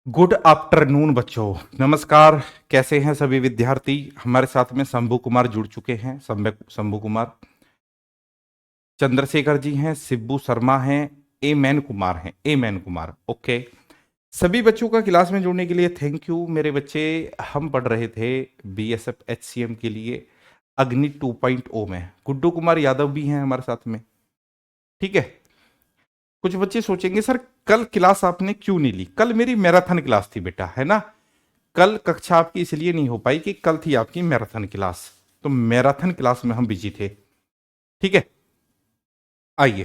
Good afternoon बच्चों। नमस्कार। कैसे हैं सभी विद्यार्थी? हमारे साथ में शंभू कुमार जुड़ चुके हैं। शंभू कुमार, चंद्रशेखर जी हैं, शिब्बू शर्मा हैं, ए मैन कुमार हैं, ए मैन कुमार। ओके, सभी बच्चों का क्लास में जुड़ने के लिए थैंक यू मेरे बच्चे। हम पढ़ रहे थे बीएसएफ एचसीएम के लिए अग्नि 2.0 में। गुड्डू कुमार यादव भी हैं हमारे साथ में। ठीक है। कुछ बच्चे सोचेंगे सर कल क्लास आपने क्यों नहीं ली? कल मेरी मैराथन क्लास थी बेटा, है ना। कल कक्षा आपकी इसलिए नहीं हो पाई कि कल थी आपकी मैराथन क्लास। तो मैराथन क्लास में हम बिजी थे। ठीक है, आइए।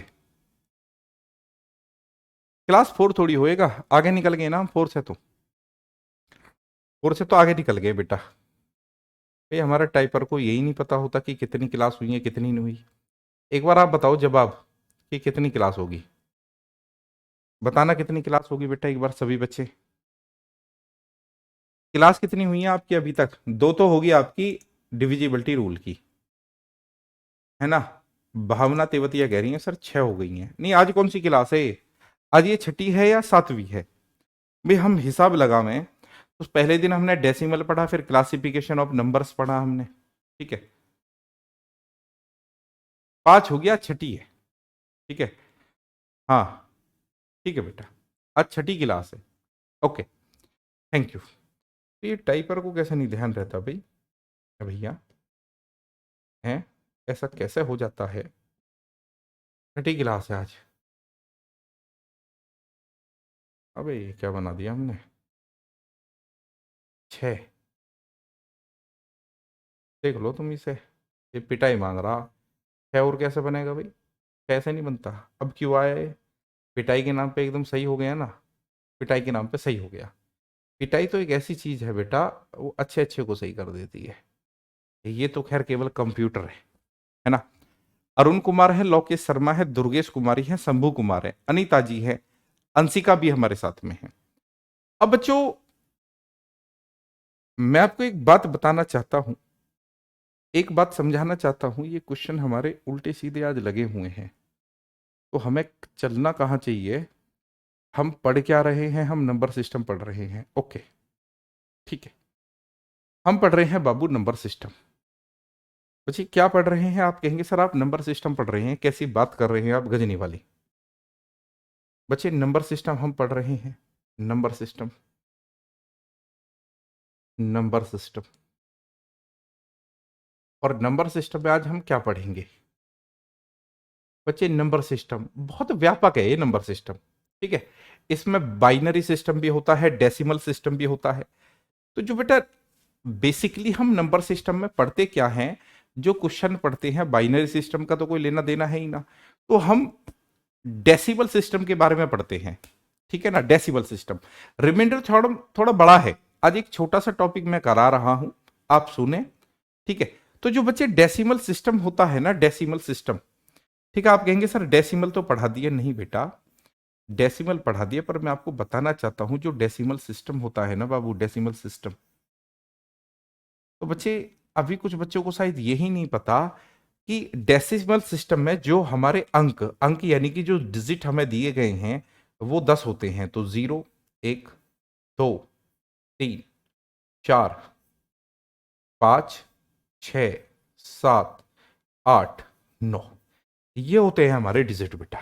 क्लास 4 थोड़ी होएगा, आगे निकल गए ना हम। 4 से तो आगे निकल गए बेटा। भाई हमारे टाइपर को यही नहीं पता होता कि कितनी क्लास हुई है कितनी नहीं हुई। एक बार आप बताओ जवाब कि कितनी क्लास होगी। बताना कितनी क्लास होगी बेटा, एक बार सभी बच्चे। क्लास कितनी हुई है आपकी अभी तक? 2 तो होगी आपकी डिविजिबिलिटी रूल की, है ना। भावना तेवतिया कह रही है सर 6 हो गई हैं। नहीं, आज कौन सी क्लास है? आज ये छठी है या 7वीं है? भाई हम हिसाब लगावें तो पहले दिन हमने डेसिमल पढ़ा, फिर क्लासिफिकेशन ऑफ नंबर्स पढ़ा हमने। ठीक है, 5 हो गया, छठी है। ठीक है, हाँ ठीक है बेटा, आज छठी क्लास है। Okay, thank you. ये टाइपर को कैसे नहीं ध्यान रहता भाई भैया, हैं? ऐसा कैसे हो जाता है? छठी क्लास है आज। अबे ये क्या बना दिया हमने? 6। देख लो तुम इसे, ये पिटाई मांग रहा है। और कैसे बनेगा भाई? कैसे नहीं बनता? अब क्यों आए? पिटाई के नाम पे एकदम सही हो गया ना। पिटाई के नाम पे सही हो गया। पिटाई तो एक ऐसी चीज है बेटा, वो अच्छे अच्छे को सही कर देती है। ये तो खैर केवल कंप्यूटर है ना। अरुण कुमार है, लोकेश शर्मा है, दुर्गेश कुमारी है, शंभू कुमार है, अनीता जी है, अंशिका भी हमारे साथ में है। अब बच्चों, मैं आपको एक बात बताना चाहता हूं, एक बात समझाना चाहता हूं। ये क्वेश्चन हमारे उल्टे सीधे आज लगे हुए हैं, तो हमें चलना कहाँ चाहिए? हम पढ़ क्या रहे हैं? हम नंबर सिस्टम पढ़ रहे हैं। ओके, ठीक है। हम पढ़ रहे हैं बाबू नंबर सिस्टम। बच्चे क्या पढ़ रहे हैं? आप कहेंगे सर आप नंबर सिस्टम पढ़ रहे हैं, कैसी बात कर रहे हैं आप गजनी वाली। बच्चे नंबर सिस्टम हम पढ़ रहे हैं। Number system, number system. और नंबर सिस्टम में आज हम क्या पढ़ेंगे? बच्चे नंबर सिस्टम बहुत व्यापक है, ये नंबर सिस्टम। ठीक है, इसमें बाइनरी सिस्टम भी होता है, डेसिमल सिस्टम भी होता है। तो जो बेटा बेसिकली हम नंबर सिस्टम में पढ़ते क्या हैं, जो क्वेश्चन पढ़ते हैं बाइनरी सिस्टम का तो कोई लेना देना है ही ना। तो हम डेसिबल सिस्टम के बारे में पढ़ते हैं। ठीक है ना, डेसिबल सिस्टम। रिमाइंडर थोड़ा थोड़ा बड़ा है, आज एक छोटा सा टॉपिक मैं करा रहा हूं, आप सुने। ठीक है, तो जो बच्चे डेसिमल सिस्टम होता है ना, डेसिमल सिस्टम। ठीक है, आप कहेंगे सर डेसिमल तो पढ़ा दिए। नहीं बेटा, डेसिमल पढ़ा दिया, पर मैं आपको बताना चाहता हूं जो डेसिमल सिस्टम होता है ना बाबू, डेसिमल सिस्टम। तो बच्चे, अभी कुछ बच्चों को शायद यही नहीं पता कि डेसिमल सिस्टम में जो हमारे अंक अंक यानी कि जो डिजिट हमें दिए गए हैं वो 10 होते हैं। तो 0, 1, 2, 3, 4, 5, 6, 7, 8, 9, ये होते हैं हमारे डिजिट बेटा।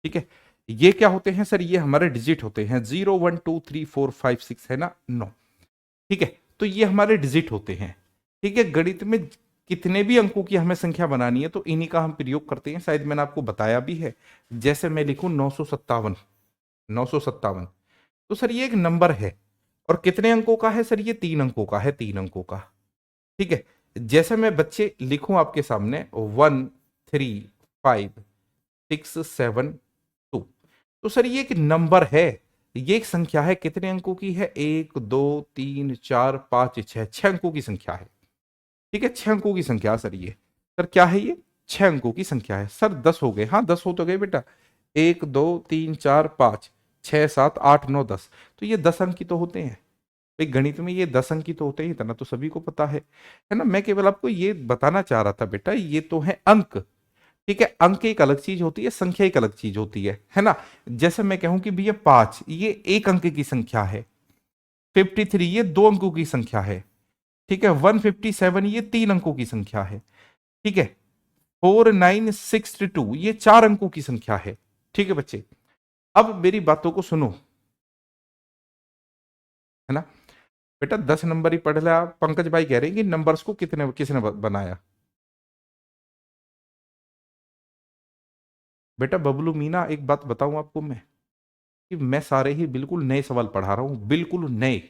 ठीक है, ये क्या होते हैं सर? ये हमारे डिजिट होते हैं। 0, 1, 2, 3, 4, 5, 6 है ना, 9। ठीक है, तो ये हमारे डिजिट होते हैं। ठीक है, गणित में कितने भी अंकों की हमें संख्या बनानी है तो इन्हीं का हम प्रयोग करते हैं। शायद मैंने आपको बताया भी है। जैसे मैं लिखूं 957, 957, तो सर ये एक नंबर है। और कितने अंकों का है सर? ये 3 अंकों का है, 3 अंकों का। ठीक है, जैसे मैं बच्चे लिखूं आपके सामने 1, 3, 5, 6, 7, 2, तो सर ये एक नंबर है, ये एक संख्या है। कितने अंकों की है? 1, 2, 3, 4, 5, 6, 6 अंकों की संख्या है। ठीक है, 6 अंकों की संख्या सर ये। सर क्या है ये? 6 अंकों की संख्या है। सर 10 हो गए। हाँ 10 हो तो गए बेटा। 1, 2, 3, 4, 5, 6, 7, 8, 9, 10। तो ये 10 अंक की तो होते हैं भाई, गणित में ये 10 अंक की तो होते ही, इतना तो सभी को पता है ना। मैं केवल आपको ये बताना चाह रहा था बेटा, ये तो है अंक। ठीक है, अंक एक अलग चीज होती है, संख्या एक अलग चीज होती है ना। जैसे मैं कहूं कि भैया 5, ये 1 अंक की संख्या है। 53 ये 2 अंकों की संख्या है, ठीक है। 157 ये 3 अंकों की संख्या है, ठीक है। 4962 ये 4 अंकों की संख्या है, ठीक है बच्चे। अब मेरी बातों को सुनो, है ना। बेटा 10 नंबर ही पढ़ लिया। पंकज भाई कह रहे हैं कि नंबर्स को कितने किसने बनाया। बेटा बबलू मीना एक बात बताऊं आपको मैं, कि मैं सारे ही बिल्कुल नए सवाल पढ़ा रहा हूं, बिल्कुल नए।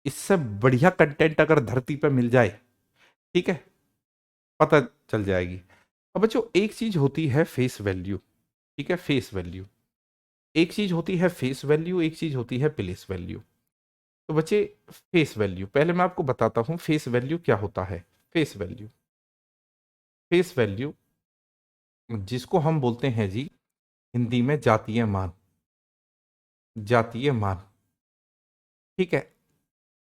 इससे बढ़िया कंटेंट अगर धरती पर मिल जाए, ठीक है, पता चल जाएगी। अब बच्चों एक चीज होती है फेस वैल्यू, ठीक है, फेस वैल्यू। एक चीज होती है फेस वैल्यू, एक चीज होती है प्लेस वैल्यू। तो बच्चे फेस वैल्यू पहले मैं आपको बताता हूं, फेस वैल्यू क्या होता है। फेस वैल्यू, फेस वैल्यू जिसको हम बोलते हैं जी हिंदी में जातीय मान, जातीय मान, ठीक है।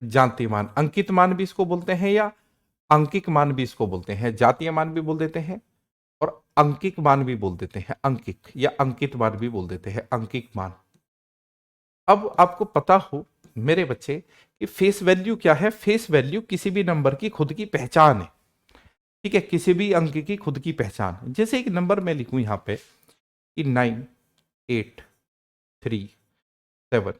जातीय मान, अंकित मान भी इसको बोलते हैं, या अंकिक मान भी इसको बोलते हैं। जातीय मान भी बोल देते हैं और अंकिक मान भी बोल देते हैं, अंकिक या अंकित मान भी बोल देते हैं, अंकिक मान। अब आपको पता हो मेरे बच्चे कि फेस वैल्यू क्या है। फेस वैल्यू किसी भी नंबर की खुद की पहचान है, ठीक है, किसी भी अंक की खुद की पहचान। जैसे एक नंबर मैं लिखूं यहां पे कि 98375।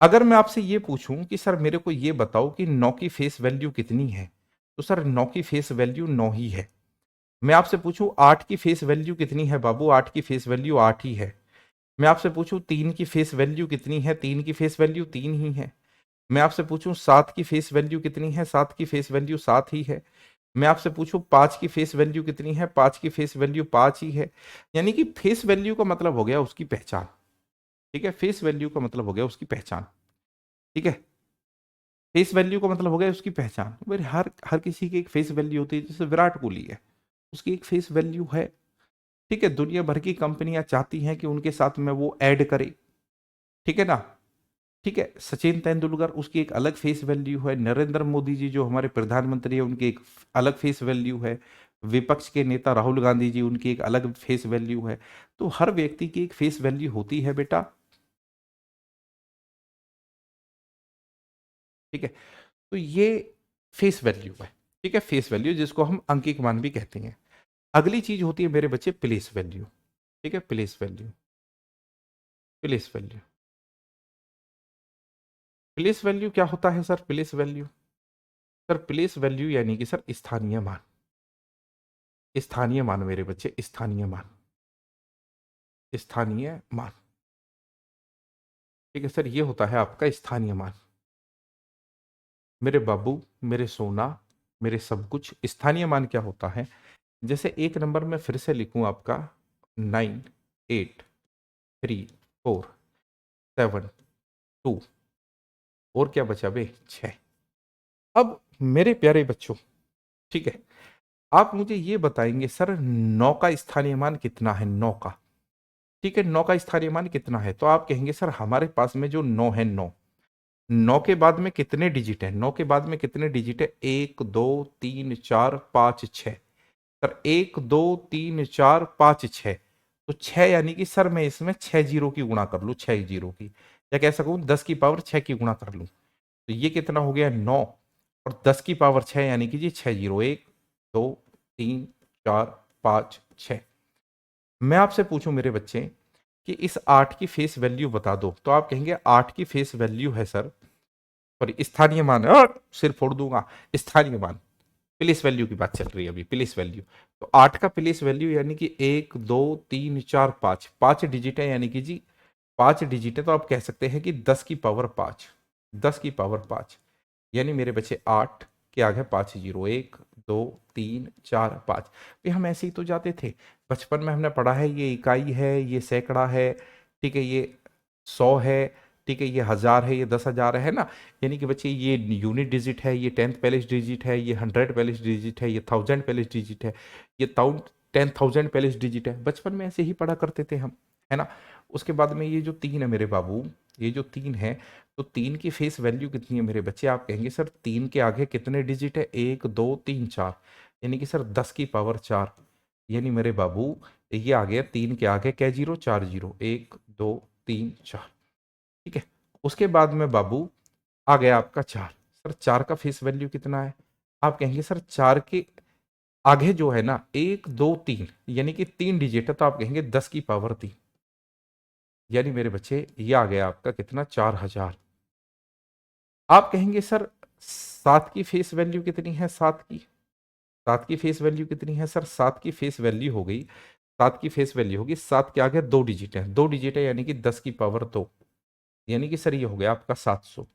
अगर मैं आपसे ये पूछूं कि सर मेरे को ये बताओ कि 9 की फेस वैल्यू कितनी है, तो सर 9 की फेस वैल्यू 9 ही है। मैं आपसे पूछूं 8 की फेस वैल्यू कितनी है, बाबू 8 की फेस वैल्यू 8 ही है। मैं आपसे पूछूं 3 की फेस वैल्यू कितनी है, 3 की फेस वैल्यू 3 ही है। मैं आपसे पूछूं 7 की फेस वैल्यू कितनी है, 7 की फेस वैल्यू 7 ही है। मैं आपसे पूछूं 5 की फेस वैल्यू कितनी है, 5 की फेस वैल्यू 5 ही है। यानी कि फेस वैल्यू का मतलब हो गया उसकी पहचान, ठीक है। फेस वैल्यू का मतलब हो गया उसकी पहचान, ठीक है। फेस वैल्यू का मतलब हो गया उसकी पहचान। मेरे हर हर किसी की एक फेस वैल्यू होती है। जैसे विराट कोहली है, उसकी एक फेस वैल्यू है, ठीक है। दुनिया भर की कंपनियां चाहती हैं कि उनके साथ में वो ऐड करे, ठीक है ना, ठीक है। सचिन तेंदुलकर उसकी एक अलग फेस वैल्यू है। नरेंद्र मोदी जी जो हमारे प्रधानमंत्री है उनकी एक अलग फेस वैल्यू है। विपक्ष के नेता राहुल गांधी जी उनकी एक अलग फेस वैल्यू है। तो हर व्यक्ति की एक फेस वैल्यू होती है बेटा, ठीक है। तो ये फेस वैल्यू है, ठीक है, फेस वैल्यू जिसको हम अंकिक मान भी कहते हैं। अगली चीज होती है मेरे बच्चे प्लेस वैल्यू, ठीक है। Place value, place value, place value क्या होता है sir. Place value, sir place value यानी कि सर स्थानीय मान, स्थानीय मान मेरे बच्चे, स्थानीय मान, स्थानीय मान, ठीक है सर। ये होता है आपका स्थानीय मान। मेरे बाबू, मेरे सोना, मेरे सब कुछ, स्थानीय मान क्या होता है। जैसे एक नंबर में फिर से लिखूं आपका 98347 2, और क्या बचा बे 6। अब मेरे प्यारे बच्चों, ठीक है, आप मुझे ये बताएंगे सर 9 का स्थानीय मान कितना है, 9 का, ठीक है। 9 का स्थानीय मान कितना है, तो आप कहेंगे सर हमारे पास में जो 9 है, 9, 9 के बाद में कितने डिजिट है, 9 के बाद में कितने डिजिट है, 1 2 3 4 5 6। सर 1 2 3 4 5 6, तो 6 यानी कि सर मैं इसमें 6 जीरो की गुणा कर लूं, 6 जीरो की, या कह सकूं 10 की पावर 6 की गुणा कर लूं, तो ये कितना हो गया 9, और 10 की पावर 6 यानी कि जी 6 जीरो, 1 2 3 4 5 6। मैं आपसे पूछूं मेरे बच्चे कि इस 8 की फेस वैल्यू बता दो, तो आप कहेंगे 8 की फेस वैल्यू है सर, सॉरी स्थानीय मान, सिर फोड़ दूंगा, स्थानीय मान, प्लेस वैल्यू की बात चल रही है अभी, प्लेस वैल्यू। तो 8 का प्लेस वैल्यू यानी कि 1 2 3 4 5, 5 डिजिट है, यानी कि जी 5 डिजिट है, तो आप कह सकते हैं कि 10 की पावर 5, 10 की पावर 5, यानी मेरे बच्चे 8 के आगे 5 जीरो, 1 2 3 4 5। ये हम ऐसे ही तो जाते थे, बचपन में हमने पढ़ा है, ये इकाई है, ये सैकड़ा है, ठीक है, ये 100 है, ठीक है, ये 1000 है, ये 10,000 है ना। यानी कि बच्चे ये यूनिट डिजिट है, ये 10th प्लेस डिजिट है, ये 100 प्लेस डिजिट है, ये 1000 प्लेस डिजिट है, ये 10,000 प्लेस डिजिट है। बचपन में ऐसे ही पढ़ा करते थे हम, है ना। उसके बाद में ये जो 3 है मेरे बाबू, ये जो 3 है, तो 3 की फेस वैल्यू कितनी है मेरे बच्चे। आप कहेंगे सर 3 के आगे कितने डिजिट है, 1 2 3 4, यानी कि सर 10 की पावर 4, यानी मेरे बाबू ये आ गया 3 के आगे क्या जीरो, 4 जीरो, 1 2 3 4। ठीक है। उसके बाद में बाबू आ गया आपका 4। सर 4 का फेस वैल्यू कितना है? आप कहेंगे सर 4 के आगे जो है ना 1 2 3 यानी कि 3 डिजिट है, तो आप कहेंगे 10 की पावर 3। यानी मेरे बच्चे ये आ गया आपका कितना, 4000। आप कहेंगे सर 7 की फेस वैल्यू कितनी है? 7 की फेस वैल्यू कितनी है? सर 7 की फेस वैल्यू हो गई, 7 की फेस वैल्यू होगी, 7 के आगे 2 डिजिट है, 2 डिजिट है यानी कि 10 की पावर 2। यानी कि सर ये हो गया आपका 700।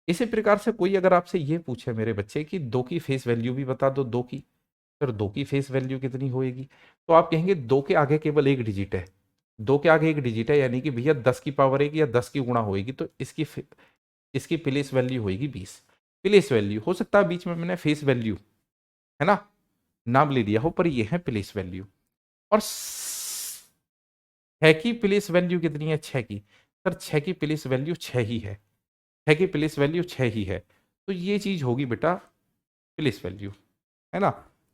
इसी प्रकार से कोई अगर आपसे ये पूछे मेरे बच्चे कि 2 की फेस वैल्यू भी बता दो, 2 की, सर 2 की फेस वैल्यू कितनी होएगी? तो आप कहेंगे 2 के आगे केवल एक डिजिट है, 2 के आगे एक डिजिट है यानी कि भैया 10 की पावर 1 या 10 की गुणा होएगी, तो इसकी प्लेस वैल्यू होएगी 20। प्लेस वैल्यू हो सकता है बीच में मैंने फेस वैल्यू है ना नाम ले लिया हो, पर ये है प्लेस वैल्यू। और 6 की प्लेस वैल्यू कितनी है? 6 की, सर 6 की प्लेस वैल्यू 6 ही है, 6 की प्लेस वैल्यू 6 ही है, तो ये चीज होगी बेटा प्लेस वैल्यू, है ना।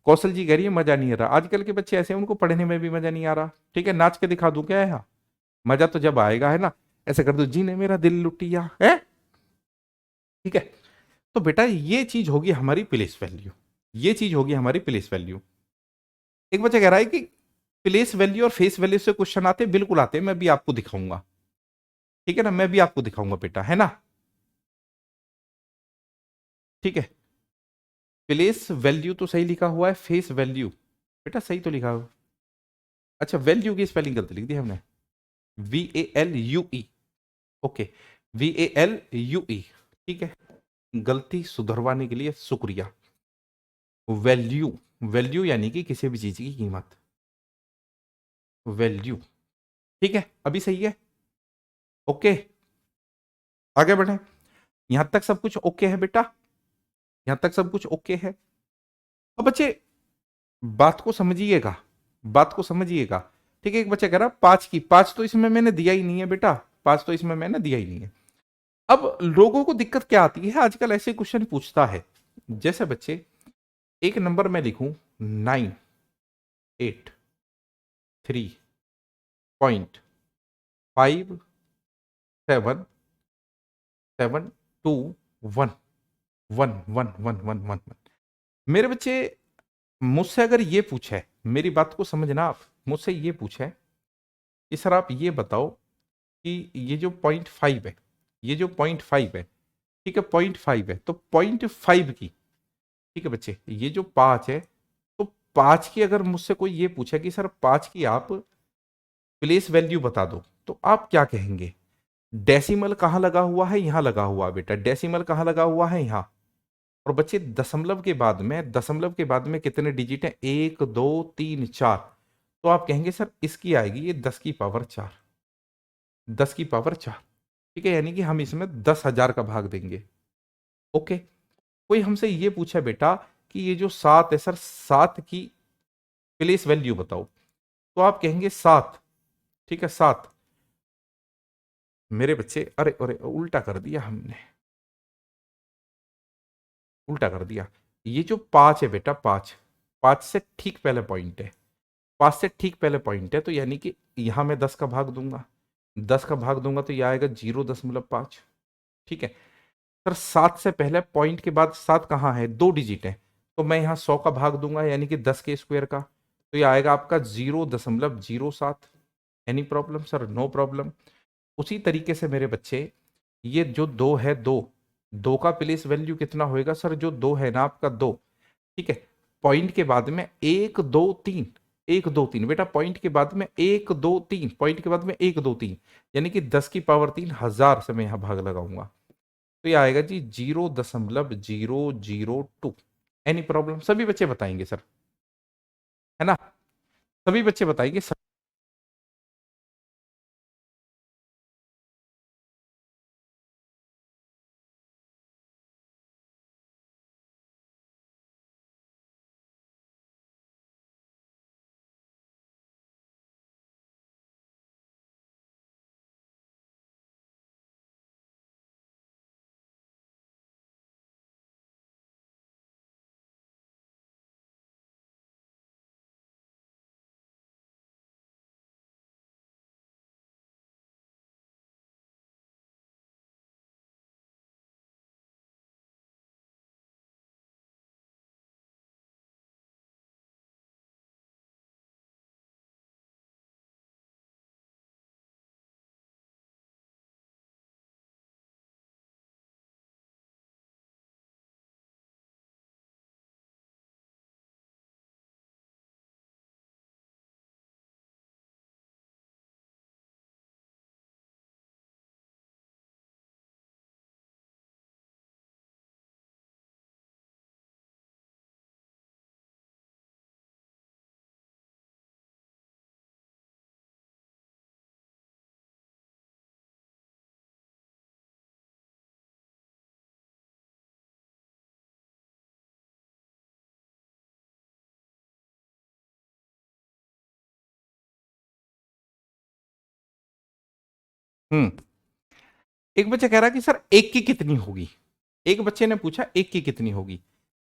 कौशल जी कह रही है मजा नहीं आ रहा, आजकल के बच्चे ऐसे हैं, उनको पढ़ने में भी मजा नहीं आ रहा। ठीक है, नाच के दिखा दूं क्या है? हाँ, मजा तो जब आएगा, है ना। ऐसे कर दो, जी ने मेरा दिल लुटिया है। ठीक है, तो बेटा ये चीज होगी हमारी प्लेस वैल्यू, ये चीज होगी हमारी प्लेस वैल्यू। एक बच्चा कह रहा है कि प्लेस वैल्यू और फेस वैल्यू से क्वेश्चन आते हैं, बिल्कुल आते हैं, मैं भी आपको दिखाऊंगा। ठीक है ना, मैं भी आपको दिखाऊंगा बेटा, है ना। ठीक है, प्लेस वैल्यू तो सही लिखा हुआ है, फेस वैल्यू बेटा सही तो लिखा हुआ। अच्छा, वैल्यू की स्पेलिंग गलत लिख दी हमने, VALUE। Okay, VALUE। ठीक है, गलती सुधरवाने के लिए शुक्रिया। वैल्यू, वैल्यू यानी कि किसी भी चीज की कीमत, वैल्यू। ठीक है, अभी सही है। ओके, आगे बढ़े। यहां तक सब कुछ ओके है बेटा, यहां तक सब कुछ ओके है। अब बच्चे बात को समझिएगा, बात को समझिएगा। ठीक है, एक बच्चा कह रहा 5 की, 5 तो इसमें मैंने दिया ही नहीं है बेटा, 5 तो इसमें मैंने दिया ही नहीं है। अब लोगों को दिक्कत क्या आती है, आजकल ऐसे क्वेश्चन पूछता है, जैसे बच्चे एक नंबर में लिखूं 9, 8, 3, 5, 7, 7, 2, 1, 1, 1, 1, 1। मेरे बच्चे मुझसे अगर ये पूछे, मेरी बात को समझना आप, मुझसे ये पूछे कि सर आप ये बताओ कि ये जो 0.5 है, ये जो 0.5 है, ठीक है 0.5 है, तो 0.5 की, ठीक है बच्चे, ये जो 5 है, तो 5 की अगर मुझसे कोई ये पूछे कि सर 5 की आप प्लेस वैल्यू बता दो, तो आप क्या कहेंगे? डेसिमल कहां लगा हुआ है? यहां लगा हुआ है बेटा, डेसिमल कहां लगा हुआ है? यहां। और बच्चे दशमलव के बाद में, दशमलव के बाद में कितने डिजिट हैं? 1 2 3 4। तो आप कहेंगे सर इसकी आएगी ये 10 की पावर 4, 10 की पावर 4। ठीक है, यानी कि हम इसमें 10,000 का भाग देंगे। ओके, कोई हमसे ये पूछा बेटा कि ये जो 7 है सर, 7 की प्लेस वैल्यू बताओ, तो आप कहेंगे 7। ठीक है, 7। मेरे बच्चे अरे अरे उल्टा कर दिया हमने, उल्टा कर दिया। ये जो 5 है बेटा, 5, 5 से ठीक पहले पॉइंट है, 5 से ठीक पहले पॉइंट है, तो यानी कि यहां मैं 10 का भाग दूंगा, 10 का भाग दूंगा तो यह आएगा 0.5। ठीक है, सर 7 से पहले पॉइंट के बाद 7 कहाँ है? 2 डिजिट है, तो मैं यहाँ 100 का भाग दूंगा यानी कि 10 के स्क्वायर का, तो यह आएगा आपका 0.07। Any problem sir? No problem. उसी तरीके से मेरे बच्चे ये जो 2 है, 2, 2 का प्लेस वैल्यू कितना होएगा? सर जो 2 है ना आपका 2, ठीक है, पॉइंट के बाद में 1 2 3, 1 2 3 बेटा, पॉइंट के बाद में 1 2 3, पॉइंट के बाद में 1 2 3, यानी कि 10 की पावर 3 हजार से मैं यहां भाग लगाऊंगा, तो ये आएगा जी 0.002। Any problem? सभी बच्चे बताएंगे सर, है ना, सभी बच्चे बताएंगे। एक बच्चा कह रहा है कि सर एक की कितनी होगी। एक बच्चे ने पूछा एक की कितनी होगी।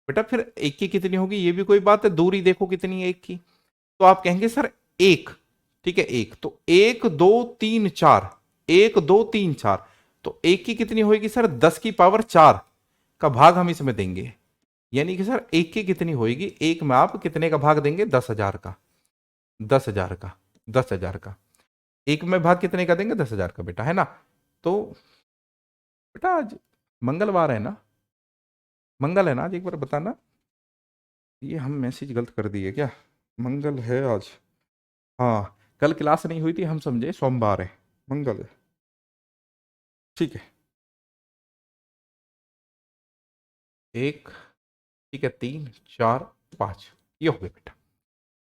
बेटा फिर एक की कितनी होगी ये भी कोई बात है, दूरी देखो कितनी है एक की। तो आप कहेंगे सर एक, ठीक है एक, तो एक दो तीन चार, एक दो तीन चार, तो एक की कितनी होगी सर 10 की पावर 4 का भाग हम इसमें देंगे। यानी कि सर एक की कितनी होगी, एक में आप कितने का भाग देंगे 10,000 का, 10,000 का, 10,000 का, एक में भाग कितने का देंगे 10,000 का बेटा, है ना। तो बेटा आज मंगलवार है ना, मंगल है ना आज, एक बार बताना। ये हम मैसेज गलत कर दिए क्या, मंगल है आज। हाँ कल क्लास नहीं हुई थी, हम समझे सोमवार है, मंगल है, ठीक है। एक, ठीक है, 3 4 5, ये हो गया बेटा।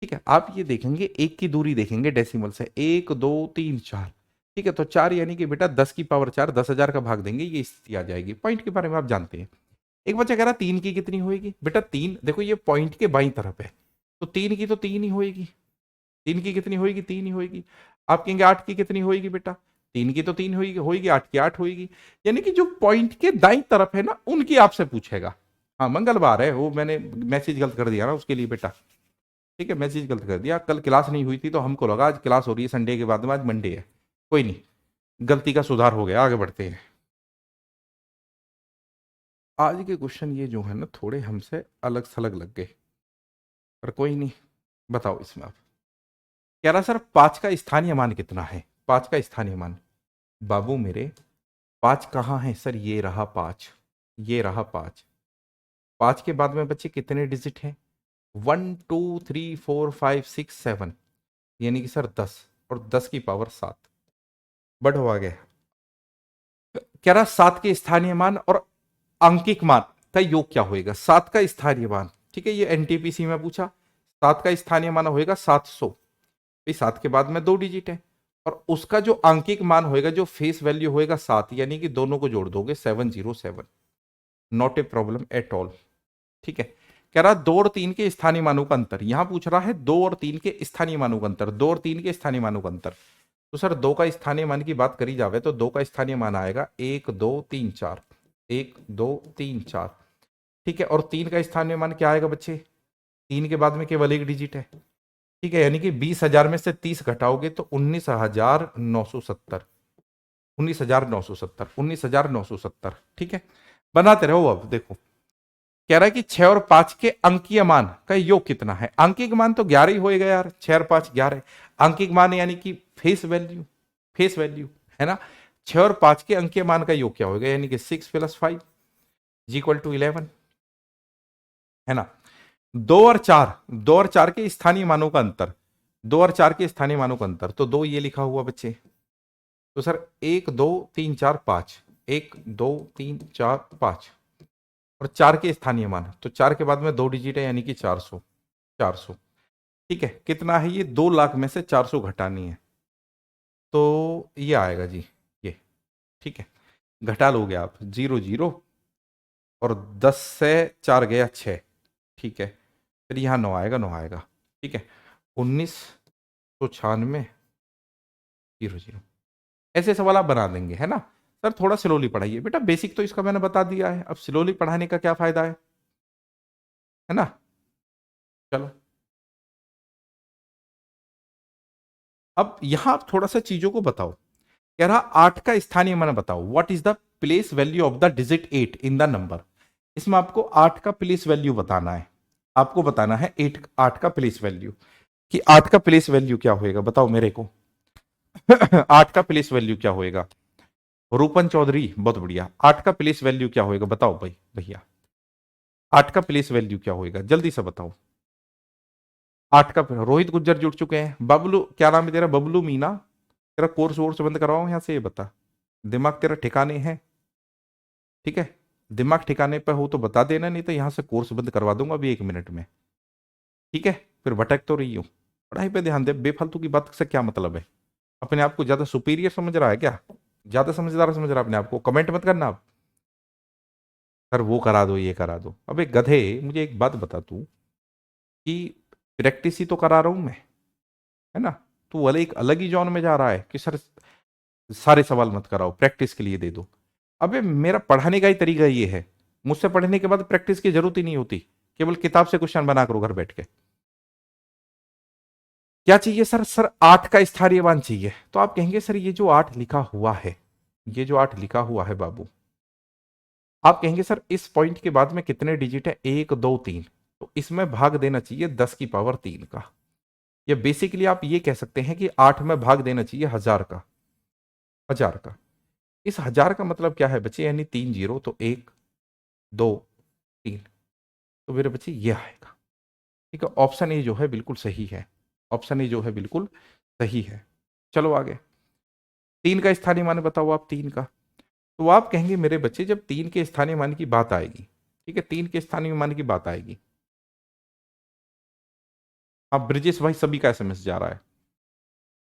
ठीक है आप ये देखेंगे एक की दूरी देखेंगे डेसिमल से, 1 2 3 4, ठीक है। तो 4 यानी कि बेटा 10 की पावर 4, 10,000 का भाग देंगे, ये स्थिति आ जाएगी। पॉइंट के बारे में आप जानते हैं। एक बच्चा कह रहा तीन की कितनी होगी। बेटा तीन देखो ये पॉइंट के बाईं तरफ है, तो तीन की तो तीन ही होगी। तीन की कितनी होगी, तीन ही होगी। आप कहेंगे आठ की कितनी होगी। बेटा तीन की तो तीन होगी होगी, आठ की आठ होगी। यानी कि जो पॉइंट के दाईं तरफ है ना उनकी आपसे पूछेगा। हाँ मंगलवार है, वो मैंने मैसेज गलत कर दिया ना उसके लिए बेटा, ठीक है मैसेज गलत कर दिया। कल क्लास नहीं हुई थी तो हमको लगा आज क्लास हो रही है संडे के बाद में, आज मंडे है। कोई नहीं, गलती का सुधार हो गया, आगे बढ़ते हैं। आज के क्वेश्चन ये जो है ना थोड़े हमसे अलग थलग लग गए, पर कोई नहीं। बताओ इसमें आप, कह रहा सर 5 का स्थानीय मान कितना है। 5 का स्थानीय मान, बाबू मेरे 5 कहाँ है सर, ये रहा 5, ये रहा 5। 5 के बाद में बच्चे कितने डिजिट हैं, 1 2 3 4 5 6 7, यानी कि सर 10, और 10 की पावर 7। बढ़ो आगे। कह रहा 7 के स्थानीय मान और अंकिक मान का योग क्या होएगा। 7 का स्थानीय मान, ठीक है, ये एनटीपीसी में पूछा। 7 का स्थानीय मान होएगा 700, भाई 7 के बाद में 2 डिजिट है, और उसका जो अंकिक मान होएगा, जो फेस वैल्यू होएगा 7, यानी कि दोनों को जोड़ दोगे 707। Not a problem at all, ठीक है। कह रहा 2 और 3 के स्थानीय मानों का अंतर, यहां पूछ रहा है 2 और 3 के स्थानीय मानों का अंतर, 2 और 3 के स्थानीय मानों का अंतर। तो सर 2 का स्थानीय मान की बात करी जावे तो 2 का स्थानीय मान आएगा 1 2 3 4, 1 2 3 4, ठीक है। और 3 का स्थानीय मान क्या आएगा बच्चे, 3 के बाद में केवल एक डिजिट है, ठीक है। यानी कि 20,000 में से 30 घटाओगे तो 19,970, 19,970, 19,970, ठीक है। बनाते रहो। अब देखो कह रहा है कि 6 और 5 के अंकीय मान का योग कितना है। अंकिक मान तो 11 ही होएगा यार, 6 और 5 11। अंकिक मान यानी कि फेस वैल्यू, फेस वैल्यू, है ना। 6 और 5 के अंकीय मान का योग क्या होगा, यानी कि 6 + 5 = 11, है ना। 2 और 4 के स्थानीय मानों का अंतर, 2 और 4 के स्थानीय मानों का अंतर, तो 2 ये लिखा हुआ बच्चे। तो सर 1 2 3 4 5, 1 2 3 4 5, और 4 के स्थानीय मान, तो 4 के बाद में 2 डिजिट है, यानी कि 400, 400, ठीक है। कितना है ये, 2 लाख में से 400 घटानी है, तो ये आएगा जी ये, ठीक है। घटा लोगे आप 0 0, और 10 से 4 गया 6, ठीक है। फिर यहाँ 9 आएगा, 9 आएगा, ठीक है। 1996 0 0, ऐसे सवाल आप बना देंगे, है ना। सर थोड़ा स्लोली पढ़ाइए बेटा, बेसिक तो इसका मैंने बता दिया है, अब स्लोली पढ़ाने का क्या फायदा है ना। चलो अब यहां आप थोड़ा सा चीजों को बताओ। कह रहा 8 का स्थानीय मान बताओ, what is the place value of the digit 8 in the number. इसमें आपको 8 का प्लेस वैल्यू बताना है, आपको बताना है 8 का प्लेस वैल्यू, कि 8 का प्लेस वैल्यू क्या होएगा बताओ मेरे को। 8 का प्लेस वैल्यू क्या होएगा, रूपन चौधरी बहुत बढ़िया। 8 का प्लेस वैल्यू क्या होएगा बताओ भाई भैया, 8 का प्लेस वैल्यू क्या होएगा जल्दी से बताओ। 8 का, रोहित गुज्जर जुड़ चुके हैं। बबलू, क्या नाम है तेरा, बबलू मीना, तेरा कोर्स वोर्स बंद करवाओ यहाँ से, ये बता। दिमाग तेरा ठिकाने है, ठीक है। दिमाग ठिकाने पे हो तो बता देना, नहीं तो यहां से कोर्स बंद करवा दूंगा अभी 1 मिनट में, ठीक है। फिर भटक तो रही हूं, पढ़ाई पे ध्यान दे, बेफालतू की बात से क्या मतलब है। अपने आप को ज्यादा सुपीरियर समझ रहा है क्या, ज्यादा समझदार समझ रहा है अपने आप को, कमेंट मत करना आप। सर वो करा दो, ये करा दो, अबे गधे मुझे एक बात बता तू, कि प्रैक्टिस ही तो करा रहा हूं मैं, है ना। तू वाले एक अलग ही जॉन में जा रहा है कि सर सारे सवाल मत कराओ, प्रैक्टिस के लिए दे दो। अबे मेरा पढ़ाने का ही तरीका ये है, मुझसे पढ़ने के बाद प्रैक्टिस की जरूरत ही नहीं होती, केवल किताब से क्वेश्चन बना करो घर बैठ के। क्या चाहिए सर? सर 8 का स्थानीय मान चाहिए। तो आप कहेंगे सर ये जो 8 लिखा हुआ है, ये जो 8 लिखा हुआ है बाबू, आप कहेंगे सर इस पॉइंट के बाद में कितने डिजिट है? 1 2 3। तो इसमें भाग देना चाहिए 10 की पावर 3 का। या बेसिकली आप ये कह सकते हैं कि 8 में भाग देना चाहिए 1000 का, 1000 का। इस 1000 का मतलब क्या है बच्चे? यानी 3 जीरो, तो 1 2 3। तो मेरे बच्चे ये आएगा। ठीक है, ऑप्शन ए जो है बिल्कुल सही है, ऑप्शन ए जो है बिल्कुल सही है। चलो आगे, 3 का स्थानीय मान बताओ आप, 3 का। तो आप कहेंगे मेरे बच्चे जब 3 के स्थानीय मान की बात आएगी, ठीक है, 3 के स्थानीय मान की बात आएगी। हाँ ब्रिजेश भाई, सभी का एसएमएस जा रहा है,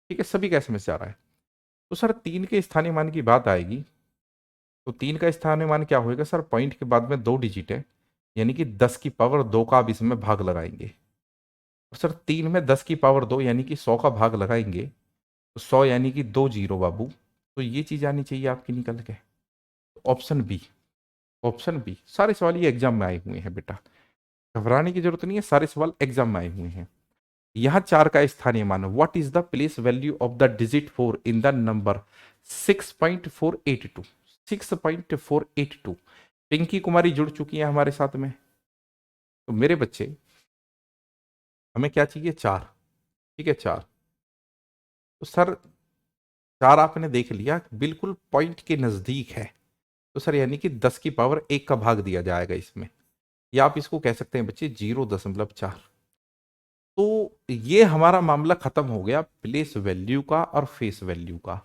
ठीक है, सभी का एसएमएस जा रहा है। तो सर 3 के स्थानीय मान की बात आएगी, तो 3 का स्थानीय मान क्या होएगा सर? पॉइंट के बाद में 2 डिजिट है, यानी कि 10 की पावर 2 का आप इसमें भाग लगाएंगे। और सर 3 में 10 की पावर 2 यानी कि 100 का भाग लगाएंगे, तो 100 यानी कि 2 जीरो बाबू। तो ये चीज आनी चाहिए आपकी निकल के। Option B, option B. सारे सवाल ये एग्जाम में आए हुए हैं बेटा, घबराने की जरूरत नहीं है, सारे सवाल एग्जाम में आए हुए हैं। यहां 4 का स्थानीय मान, what is the place value of the digit 4 in the number 6.482? 6.482। Pinki Kumari जुड़ चुकी है हमारे साथ में। तो मेरे बच्चे हमें क्या चाहिए? 4। ठीक है, 4। तो सर 4 आपने देख लिया, बिल्कुल पॉइंट के नजदीक है। तो सर यानी कि 10 की पावर 1 का भाग दिया जाएगा इसमें, या आप इसको कह सकते हैं बच्चे 0.4। तो ये हमारा मामला खत्म हो गया प्लेस वैल्यू का और फेस वैल्यू का।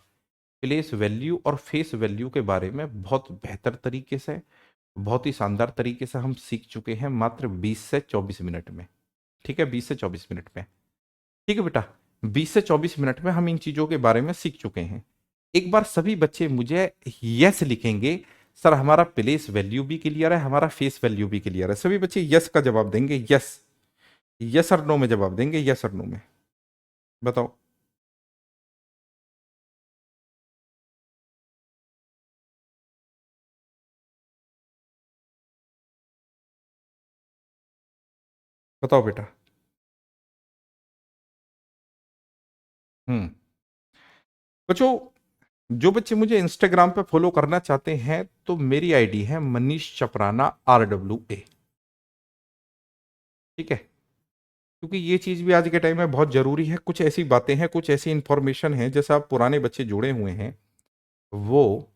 प्लेस वैल्यू और फेस वैल्यू के बारे में बहुत बेहतर तरीके से, बहुत ही शानदार तरीके से हम सीख चुके हैं मात्र 20 से 24 मिनट में। ठीक है, 20 से 24 मिनट में। ठीक है बेटा, 20 से 24 मिनट में हम इन चीजों के बारे में सीख चुके हैं। एक बार सभी बच्चे मुझे यस लिखेंगे, सर हमारा प्लेस वैल्यू भी क्लियर है, हमारा फेस वैल्यू भी क्लियर है। सभी बच्चे यस का जवाब देंगे, यस, यस और नो में जवाब देंगे, यस और नो में। बताओ। बताओ बेटा। हम्म। बच्चों, जो बच्चे मुझे इंस्टाग्राम पे फॉलो करना चाहते हैं, तो मेरी आईडी है मनीष चपराना RWA। ठीक है, क्योंकि ये चीज भी आज के टाइम में बहुत जरूरी है। कुछ ऐसी बातें हैं, कुछ ऐसी इंफॉर्मेशन है, जैसे आप पुराने बच्चे जुड़े हुए हैं, वो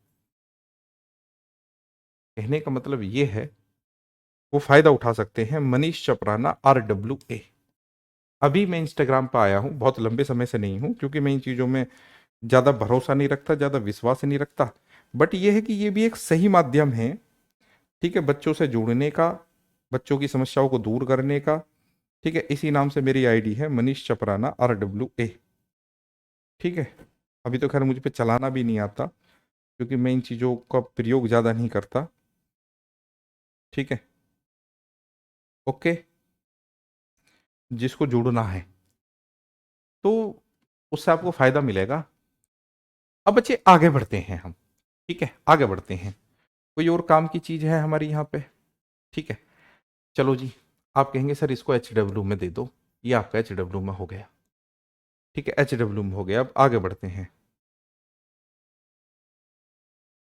कहने का मतलब ये है, वो फायदा उठा सकते हैं। मनीष चपराना RWA। अभी मैं इंस्टाग्राम पर आया हूँ, बहुत लंबे समय से नहीं हूँ, क्योंकि मैं इन चीज़ों में ज़्यादा भरोसा नहीं रखता, ज़्यादा विश्वास नहीं रखता। बट ये है कि ये भी एक सही माध्यम है, ठीक है, बच्चों से जुड़ने का, बच्चों की समस्याओं को दूर करने का। ठीक है, इसी नाम से मेरी आईडी है मनीष चपराना RWA। ठीक है, अभी तो खैर मुझ पे चलाना भी नहीं आता, क्योंकि मैं इन चीज़ों का प्रयोग ज़्यादा नहीं करता। ठीक है, ओके। जिसको जुड़ना है तो उससे आपको फायदा मिलेगा। अब बच्चे आगे बढ़ते हैं हम, ठीक है, आगे बढ़ते हैं। कोई और काम की चीज है हमारी यहाँ पे? ठीक है, चलो जी। आप कहेंगे सर इसको HW में दे दो, ये आपका HW में हो गया। ठीक है, HW में हो गया। अब आगे बढ़ते हैं।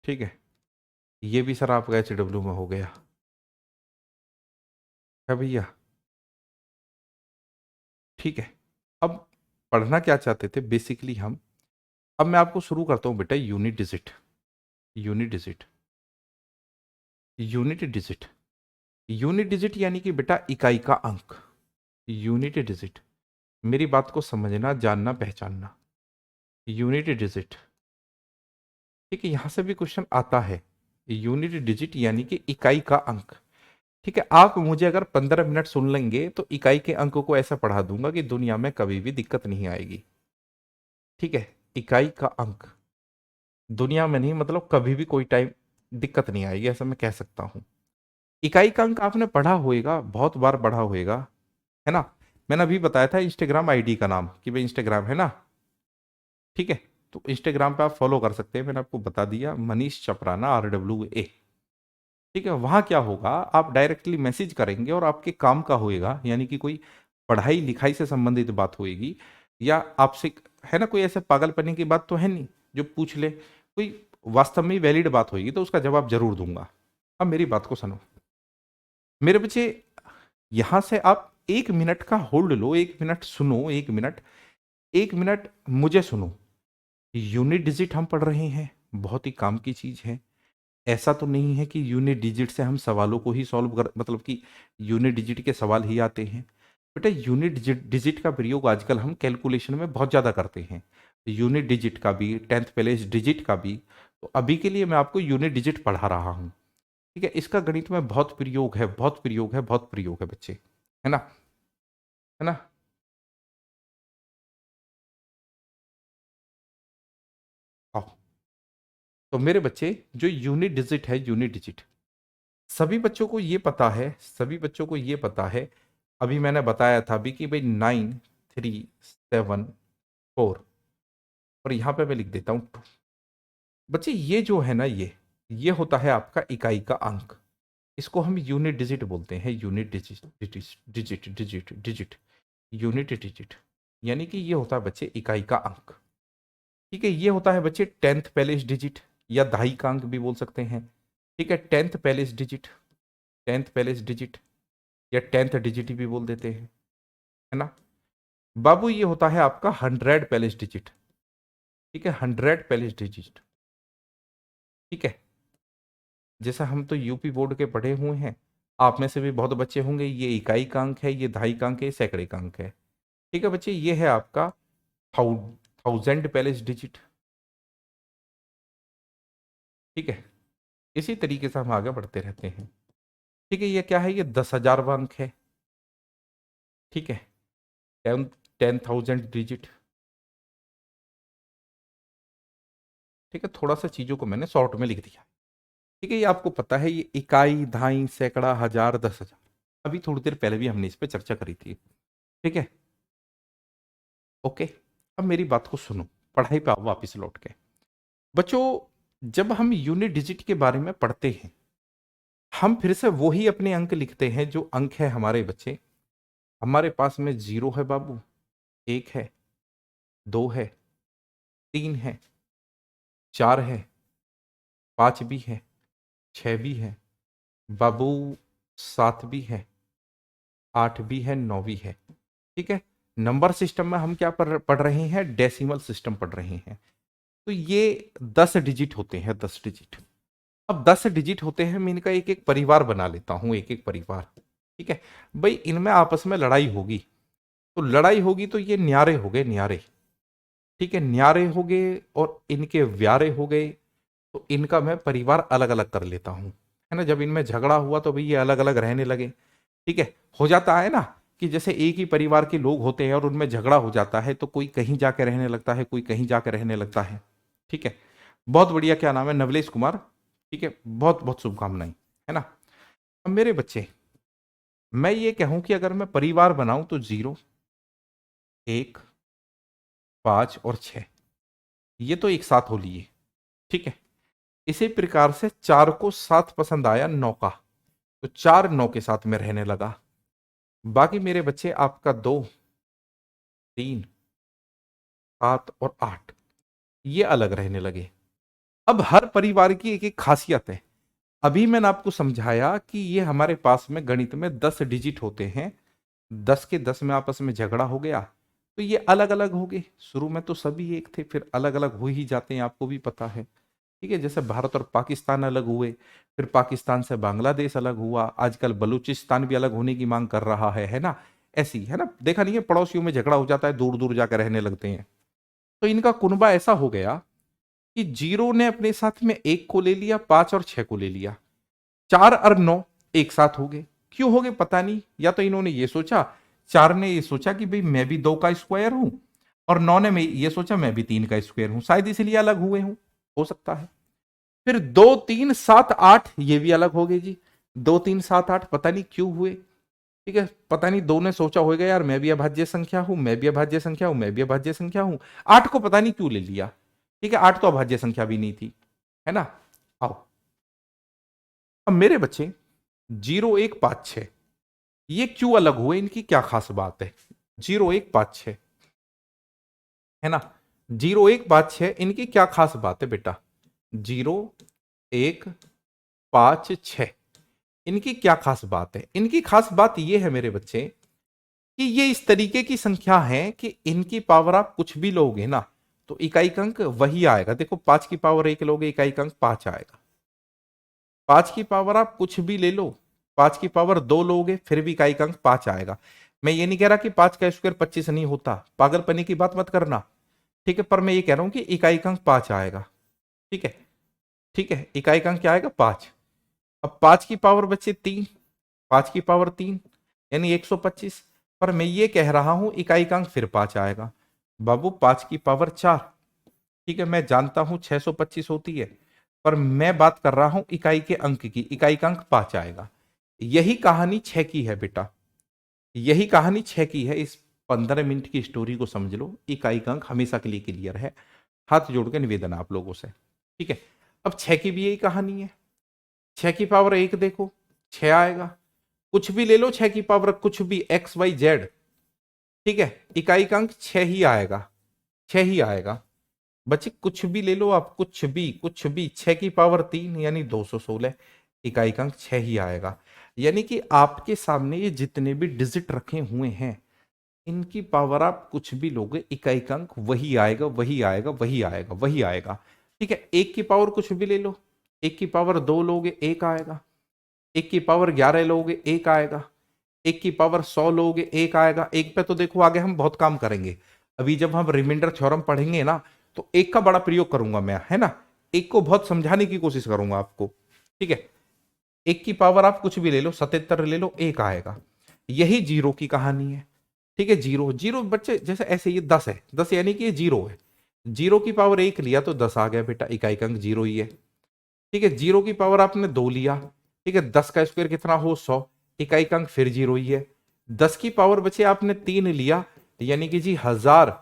ठीक है, ये भी सर आपका HW में हो गया है भैया। ठीक है, अब पढ़ना क्या चाहते थे बेसिकली हम? अब मैं आपको शुरू करता हूँ बेटा, unit digit, unit digit, unit digit. Unit digit यानी कि बेटा इकाई का अंक, यूनिट डिजिट। मेरी बात को समझना, जानना, पहचानना। यूनिट डिजिट, ठीक है, यहां से भी क्वेश्चन आता है। यूनिट डिजिट यानी कि इकाई का अंक। ठीक है, आप मुझे अगर 15 मिनट सुन लेंगे तो इकाई के अंक को ऐसा पढ़ा दूंगा कि दुनिया में कभी भी दिक्कत नहीं आएगी। ठीक है, इकाई का अंक दुनिया में नहीं, मतलब कभी भी कोई टाइम दिक्कत नहीं आएगी, ऐसा मैं कह सकता हूं। इकाई का अंक आपने पढ़ा होएगा, बहुत बार पढ़ा होएगा, है ना? मैंने अभी बताया था इंस्टाग्राम आईडी का नाम, कि भाई इंस्टाग्राम है ना। ठीक है, तो इंस्टाग्राम पे आप फॉलो कर सकते हैं, मैंने आपको बता दिया, मनीष चपराना RWA। ठीक है, वहां क्या होगा, आप डायरेक्टली मैसेज करेंगे और आपके काम का होएगा, यानी कि कोई पढ़ाई लिखाई से संबंधित बात होएगी, या आपसे है ना कोई ऐसे पागलपने की बात तो है नहीं जो पूछ ले, कोई वास्तव में वैलिड बात होगी तो उसका जवाब जरूर दूंगा। अब मेरी बात को सुनो मेरे बच्चे, यहां से आप 1 मिनट का होल्ड लो, 1 मिनट सुनो, 1 मिनट, 1 मिनट मुझे सुनो। यूनिट डिजिट हम पढ़ रहे हैं, बहुत ही काम की चीज है। ऐसा तो नहीं है कि यूनिट डिजिट से हम सवालों को ही सॉल्व कर, मतलब कि यूनिट डिजिट के सवाल ही आते हैं। बेटा यूनिट डिजिट का प्रयोग आजकल हम कैलकुलेशन में बहुत ज़्यादा करते हैं, यूनिट डिजिट का भी, 10th प्लेस डिजिट का भी। तो अभी के लिए मैं आपको यूनिट डिजिट पढ़ा रहा हूँ। ठीक है, इसका गणित में बहुत प्रयोग है, बहुत प्रयोग है, बहुत प्रयोग है बच्चे, है ना, है ना। आओ, तो मेरे बच्चे जो यूनिट डिजिट है, यूनिट डिजिट सभी बच्चों को ये पता है, सभी बच्चों को ये पता है। अभी मैंने बताया था अभी कि भाई 9374, और यहां पे मैं लिख देता हूं 2। बच्चे ये जो है ना, ये होता है आपका इकाई का अंक, इसको हम यूनिट डिजिट बोलते हैं, unit digit digit digit digit digit, unit digit, यानी कि ये होता है बच्चे इकाई का अंक। ठीक है, ये होता है बच्चे 10th प्लेस डिजिट, या दहाई का अंक भी बोल सकते हैं। ठीक है, 10th place digit, 10th place digit, या 10th डिजिट भी बोल देते हैं, है ना। बाबू ये होता है आपका 100 प्लेस डिजिट। ठीक है, 100 प्लेस डिजिट। ठीक है, जैसा हम तो यूपी बोर्ड के पढ़े हुए हैं, आप में से भी बहुत बच्चे होंगे, ये इकाई का अंक है, ये दहाई का अंक है, ये सैकड़े का अंक है। ठीक है बच्चे, ये है आपका 1000 प्लेस डिजिट। ठीक है, इसी तरीके से हम आगे बढ़ते रहते हैं। ठीक है, ये क्या है, ये 10,000वां अंक है। ठीक है, 10,000 डिजिट। ठीक है, थोड़ा सा चीजों को मैंने शॉर्ट में लिख दिया। ठीक है, ये आपको पता है, ये इकाई, दहाई, सैकड़ा, हजार, 10,000, अभी थोड़ी देर पहले भी हमने इस पर चर्चा करी थी। ठीक है, ओके। अब मेरी बात को सुनो, पढ़ाई पे आओ वापिस लौट के। बच्चों, जब हम यूनिट डिजिट के बारे में पढ़ते हैं, हम फिर से वही अपने अंक लिखते हैं जो अंक है हमारे बच्चे। हमारे पास में 0 है बाबू, 1 है, 2 है, 3 है, 4 है, 5 भी है, 6 भी है बाबू, 7 भी है, 8 भी है, 9 भी है। ठीक है, नंबर सिस्टम में हम क्या पढ़ रहे हैं, डेसिमल सिस्टम पढ़ रहे हैं। तो ये 10 डिजिट होते हैं, 10 डिजिट। अब 10 डिजिट होते हैं, मैं इनका एक एक परिवार बना लेता हूं, एक एक परिवार। ठीक है भाई, इनमें आपस में लड़ाई होगी, तो लड़ाई होगी तो ये न्यारे हो गए, न्यारे। ठीक है, न्यारे हो गए और इनके व्यारे हो गए, तो इनका मैं परिवार अलग अलग कर लेता हूं, है ना। जब इनमें झगड़ा हुआ तो भाई ये अलग अलग रहने लगे। ठीक है, हो जाता है ना कि जैसे एक ही परिवार के लोग होते हैं और उनमें झगड़ा हो जाता है, तो कोई कहीं जाके रहने लगता है, कोई कहीं जाके रहने लगता है। ठीक है, बहुत बढ़िया, क्या नाम है, नवलेश कुमार। ठीक है, बहुत बहुत शुभकामनाएं, है ना। अब मेरे बच्चे, मैं ये कहूं कि अगर मैं परिवार बनाऊं तो 0, 1, 5 और 6, ये तो एक साथ हो लिए। ठीक है, इसी प्रकार से 4 को 7 पसंद आया, 9 का, तो 4 9 के साथ में रहने लगा। बाकी मेरे बच्चे आपका 2, 3, 7 और 8 ये अलग रहने लगे। अब हर परिवार की एक एक खासियत है। अभी मैंने आपको समझाया कि ये हमारे पास में गणित में 10 डिजिट होते हैं, 10 के 10 में आपस में झगड़ा हो गया तो ये अलग अलग हो गए। शुरू में तो सभी एक थे, फिर अलग अलग हो ही जाते हैं, आपको भी पता है। ठीक है, जैसे भारत और पाकिस्तान अलग हुए, फिर पाकिस्तान से बांग्लादेश अलग हुआ, आजकल बलूचिस्तान भी अलग होने की मांग कर रहा है ना। ऐसी है ना, देखा नहीं है, पड़ोसियों में झगड़ा हो जाता है, दूर दूर जाकर रहने लगते हैं। तो इनका कुनबा ऐसा हो गया कि 0 ने अपने साथ में 1 को ले लिया, 5 और 6 को ले लिया, 4 और 9 एक साथ हो गए। क्यों हो गए पता नहीं, या तो इन्होंने ये सोचा, 4 ने ये सोचा कि भाई मैं भी 2 का स्क्वायर हूं, और 9 ने ये सोचा मैं भी 3 का स्क्वायर हूं, शायद इसलिए अलग हुए हूं, हो सकता है। फिर 2 3 7 8 ये भी अलग हो गए जी, 2 3 7 8 पता नहीं क्यों हुए। ठीक है, पता नहीं, 2 ने सोचा होगा यार मैं भी अभाज्य संख्या हूं, मैं भी अभाज्य संख्या हूं, मैं भी अभाज्य संख्या हूं, 8 को पता नहीं क्यों ले लिया। ठीक है, 8 तो अभाज्य संख्या भी नहीं थी, है ना। आओ अब मेरे बच्चे 0 1 5 6 ये क्यों अलग हुए, इनकी क्या खास बात है। 0 1 5 6 है ना, 0 1 5 6 इनकी क्या खास बात है बेटा। 0 1 5 6 इनकी क्या खास बात है। इनकी खास बात यह है मेरे बच्चे कि ये इस तरीके की संख्या है कि इनकी पावर आप कुछ भी लोगे ना तो इकाई अंक वही आएगा। देखो 5 की पावर 1 लोगे इकाई अंक 5 आएगा। 5 की पावर आप कुछ भी ले लो, 5 की पावर 2 लोगे फिर भी इकाई अंक 5 आएगा। मैं ये नहीं कह रहा कि 5 का स्क्वायर 25 नहीं होता, पागलपनी की बात मत करना, ठीक है। पर मैं ये कह रहा हूं कि इकाई अंक 5 आएगा, ठीक है। ठीक है, इकाई अंक क्या आएगा 5। अब 5 की पावर बच्चे 3, 5 की पावर 3 यानी 125। पर मैं ये कह रहा हूं इकाई अंक फिर 5 आएगा। बाबू 5 की पावर 4, ठीक है, मैं जानता हूं 625 होती है, पर मैं बात कर रहा हूं इकाई के अंक की, इकाई का अंक 5 आएगा। यही कहानी 6 की है बेटा, यही कहानी 6 की है। इस 15 मिनट की स्टोरी को समझ लो, इकाई का अंक हमेशा के लिए क्लियर है। हाथ जोड़ के निवेदन आप लोगों से, ठीक है। अब 6 की भी यही कहानी है। 6 की पावर 1 देखो 6 आएगा, कुछ भी ले लो 6 की पावर कुछ भी एक्स वाई जेड, ठीक है, इकाई का अंक 6 ही आएगा, 6 ही आएगा। बच्चे कुछ भी ले लो आप, कुछ भी 6 की पावर 3 यानी 216, इकाई का अंक 6 ही आएगा। यानी कि आपके सामने ये जितने भी डिजिट रखे हुए हैं इनकी पावर आप कुछ भी लोगे इकाई का अंक वही आएगा, वही आएगा, वही आएगा, वही आएगा, ठीक है। 1 की पावर कुछ भी ले लो, 1 की पावर 2 लोगे 1 आएगा, 1 की पावर 11 लोगे 1 आएगा, 1 की पावर 100 लोगे 1 आएगा। 1 पे तो देखो आगे हम बहुत काम करेंगे, अभी जब हम रिमाइंडर थ्योरम पढ़ेंगे ना तो 1 का बड़ा प्रयोग करूंगा मैं, है ना। 1 को बहुत समझाने की कोशिश करूंगा आपको, ठीक है। 1 की पावर आप कुछ भी ले लो 77 ले लो 1 आएगा। यही जीरो की कहानी है, ठीक है। जीरो जीरो बच्चे जैसे ऐसे ये 10 है, 10 यानी कि ये जीरो है। जीरो की पावर 1 लिया तो 10 आ गया बेटा, इकाई का अंक जीरो ही है, ठीक है। जीरो की पावर आपने 2 लिया, ठीक है, 10 का स्क्वायर कितना हो 100, इकाई का अंक फिर जीरो ही है। 10 की पावर बचे आपने 3 लिया यानी कि जी 1000,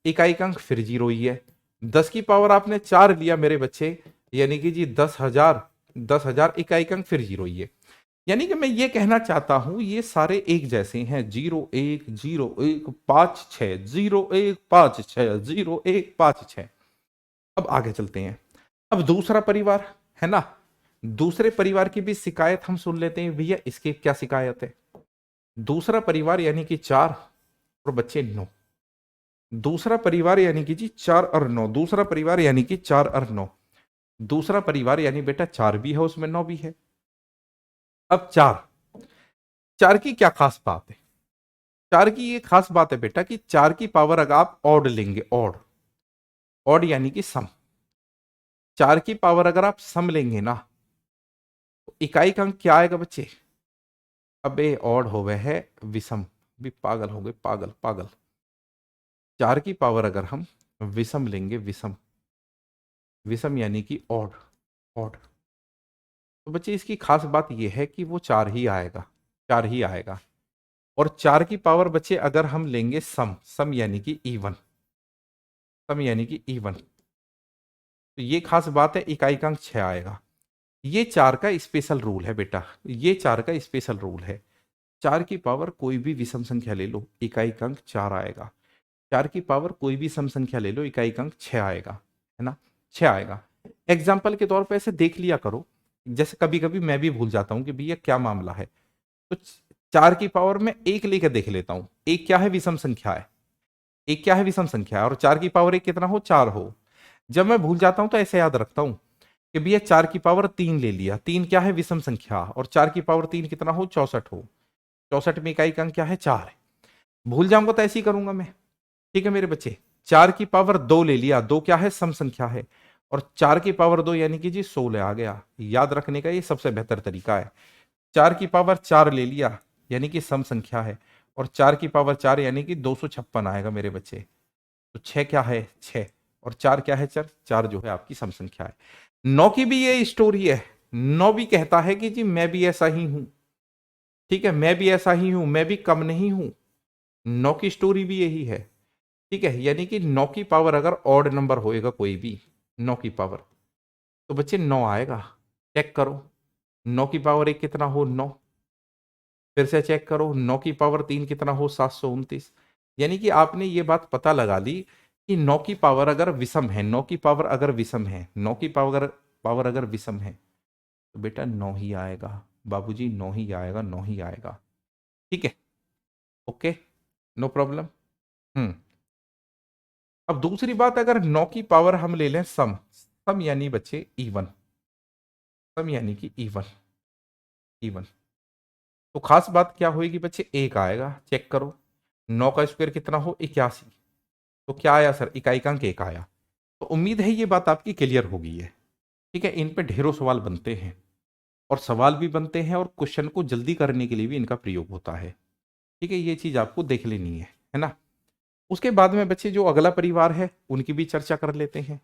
इकाई का अंक फिर जीरो ही है। 10 की पावर आपने 4 लिया मेरे बच्चे यानी कि जी 10,000, 10,000 इकाई का अंक फिर जीरो ही है। यानी कि मैं ये कहना चाहता हूं ये सारे एक जैसे हैं, 0 1 0 1 5 6, 0 1 5 6, 0 1 5 6। अब आगे चलते हैं। अब दूसरा परिवार है ना, दूसरे परिवार की भी शिकायत हम सुन लेते हैं भैया, इसकी क्या शिकायत है। दूसरा परिवार यानी कि 4 और बच्चे 9। दूसरा परिवार यानी कि जी 4 और 9, दूसरा परिवार यानी कि 4 और 9, दूसरा परिवार यानी बेटा 4 भी है उसमें 9 भी है। अब 4, 4 की क्या खास बात है। 4 की ये खास बात है बेटा कि 4 की पावर अगर आप ऑड लेंगे, ऑड, ऑड यानी कि सम, 4 की पावर अगर आप सम लेंगे ना तो इकाई का अंक क्या आएगा बच्चे। अबे ऑड हो गए है विषम, भी पागल हो गए, पागल पागल। 4 की पावर अगर हम विषम लेंगे, विषम, विषम यानी कि ऑड, ऑड, तो बच्चे इसकी खास बात यह है कि वो 4 ही आएगा, 4 ही आएगा। और 4 की पावर बच्चे अगर हम लेंगे सम, सम यानी कि इवन, सम यानी कि इवन, तो ये खास बात है इकाई का अंक 6 आएगा। ये 4 का स्पेशल रूल है बेटा, ये 4 का स्पेशल रूल है। 4 की पावर कोई भी विषम संख्या ले लो इकाई का अंक 4 आएगा। 4 की पावर कोई भी सम संख्या ले लो इकाई का अंक 6 आएगा, है ना, 6 आएगा। एग्जाम्पल के तौर पर ऐसे देख लिया करो, जैसे कभी कभी मैं भी भूल जाता हूं कि भैया क्या मामला है, तो 4 की पावर में 1 लेकर देख लेता हूं। एक क्या है विषम संख्या है, एक क्या है विषम संख्या है, और 4 की पावर 1 कितना हो 4 हो। जब मैं भूल जाता हूं तो ऐसे याद रखता हूं कि भैया 4 की पावर 3 ले लिया, 3 क्या है विषम संख्या, और 4 की पावर 3 कितना हो 64 हो, 64 में इकाई का अंक क्या है 4 है। भूल जाऊंगा तो ऐसे ही करूंगा मैं, ठीक है मेरे बच्चे। 4 की पावर 2 ले लिया, 2 क्या है सम संख्या है, और 4 की पावर 2 यानी कि जी 16 आ गया। याद रखने का ये सबसे बेहतर तरीका है। 4 की पावर 4 ले लिया यानी कि सम संख्या है, और 4 की पावर 4 यानी कि 256 आएगा मेरे बच्चे। तो 6 क्या है 6, और 4 क्या है 4, 4 जो है आपकी सम संख्या है। 9 की भी ये स्टोरी है, 9 भी कहता है कि जी मैं भी ऐसा ही हूं, ठीक है, मैं भी ऐसा ही हूं, मैं भी कम नहीं हूं। 9 की स्टोरी भी यही है, ठीक है। यानी कि 9 की पावर अगर ऑड नंबर होएगा कोई भी, 9 की पावर, तो बच्चे 9 आएगा। चेक करो, 9 की पावर 1 कितना हो, 9। फिर से चेक करो, 9 की पावर 3 कितना हो, 729। यानी कि आपने ये बात पता लगा ली कि 9 की पावर अगर विषम है, 9 की पावर अगर विषम है, 9 की पावर अगर विषम है, तो बेटा 9 ही आएगा बाबूजी, 9 ही आएगा, 9 ही आएगा। ठीक है, ओके, नो प्रॉब्लम। हम्म। अब दूसरी बात, अगर 9 की पावर हम ले लें सम, सम यानी बच्चे इवन, सम यानी कि इवन, इवन, तो खास बात क्या होगी बच्चे, एक आएगा। चेक करो, 9 का स्क्वायर कितना हो, 81, तो क्या आया सर, इकाइकांक एक आया। तो उम्मीद है ये बात आपकी क्लियर हो गई है। ठीक है, इन पे ढेरों सवाल बनते हैं, और सवाल भी बनते हैं और क्वेश्चन को जल्दी करने के लिए भी इनका प्रयोग होता है। ठीक है, ये चीज आपको देख लेनी है ना। उसके बाद में बच्चे जो अगला परिवार है उनकी भी चर्चा कर लेते हैं।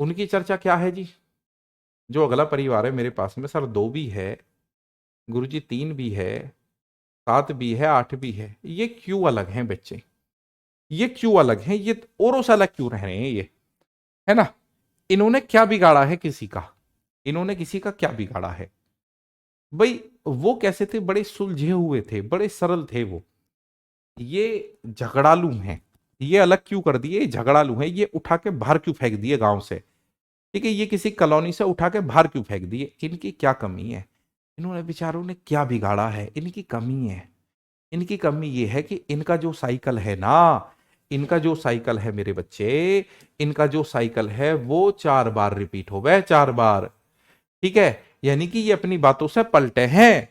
उनकी चर्चा क्या है जी, जो अगला परिवार है मेरे पास में सर, 2 भी है गुरुजी, 3 भी है, 7 भी है, 8 भी है। ये क्यों अलग हैं बच्चे, ये क्यों अलग हैं, ये औरों से अलग क्यों रह रहे हैं ये, है ना। इन्होंने क्या बिगाड़ा है किसी का, इन्होंने किसी का क्या बिगाड़ा है भाई। वो कैसे थे, बड़े सुलझे हुए थे, बड़े सरल थे वो। ये झगड़ालू हैं, ये अलग क्यों कर दिए, ये झगड़ालू हैं, ये उठा के बाहर क्यों फेंक दिए गांव से। ठीक है, ये किसी कॉलोनी से उठा के बाहर क्यों फेंक दिए, इनकी क्या कमी है, इन्होंने बेचारों ने क्या बिगाड़ा है, इनकी कमी है। इनकी कमी ये है कि इनका जो साइकिल है ना, इनका जो साइकिल है मेरे बच्चे, इनका जो साइकिल है वो 4 बार रिपीट हो गए, 4 बार। ठीक है, यानी कि ये अपनी बातों से पलटे हैं।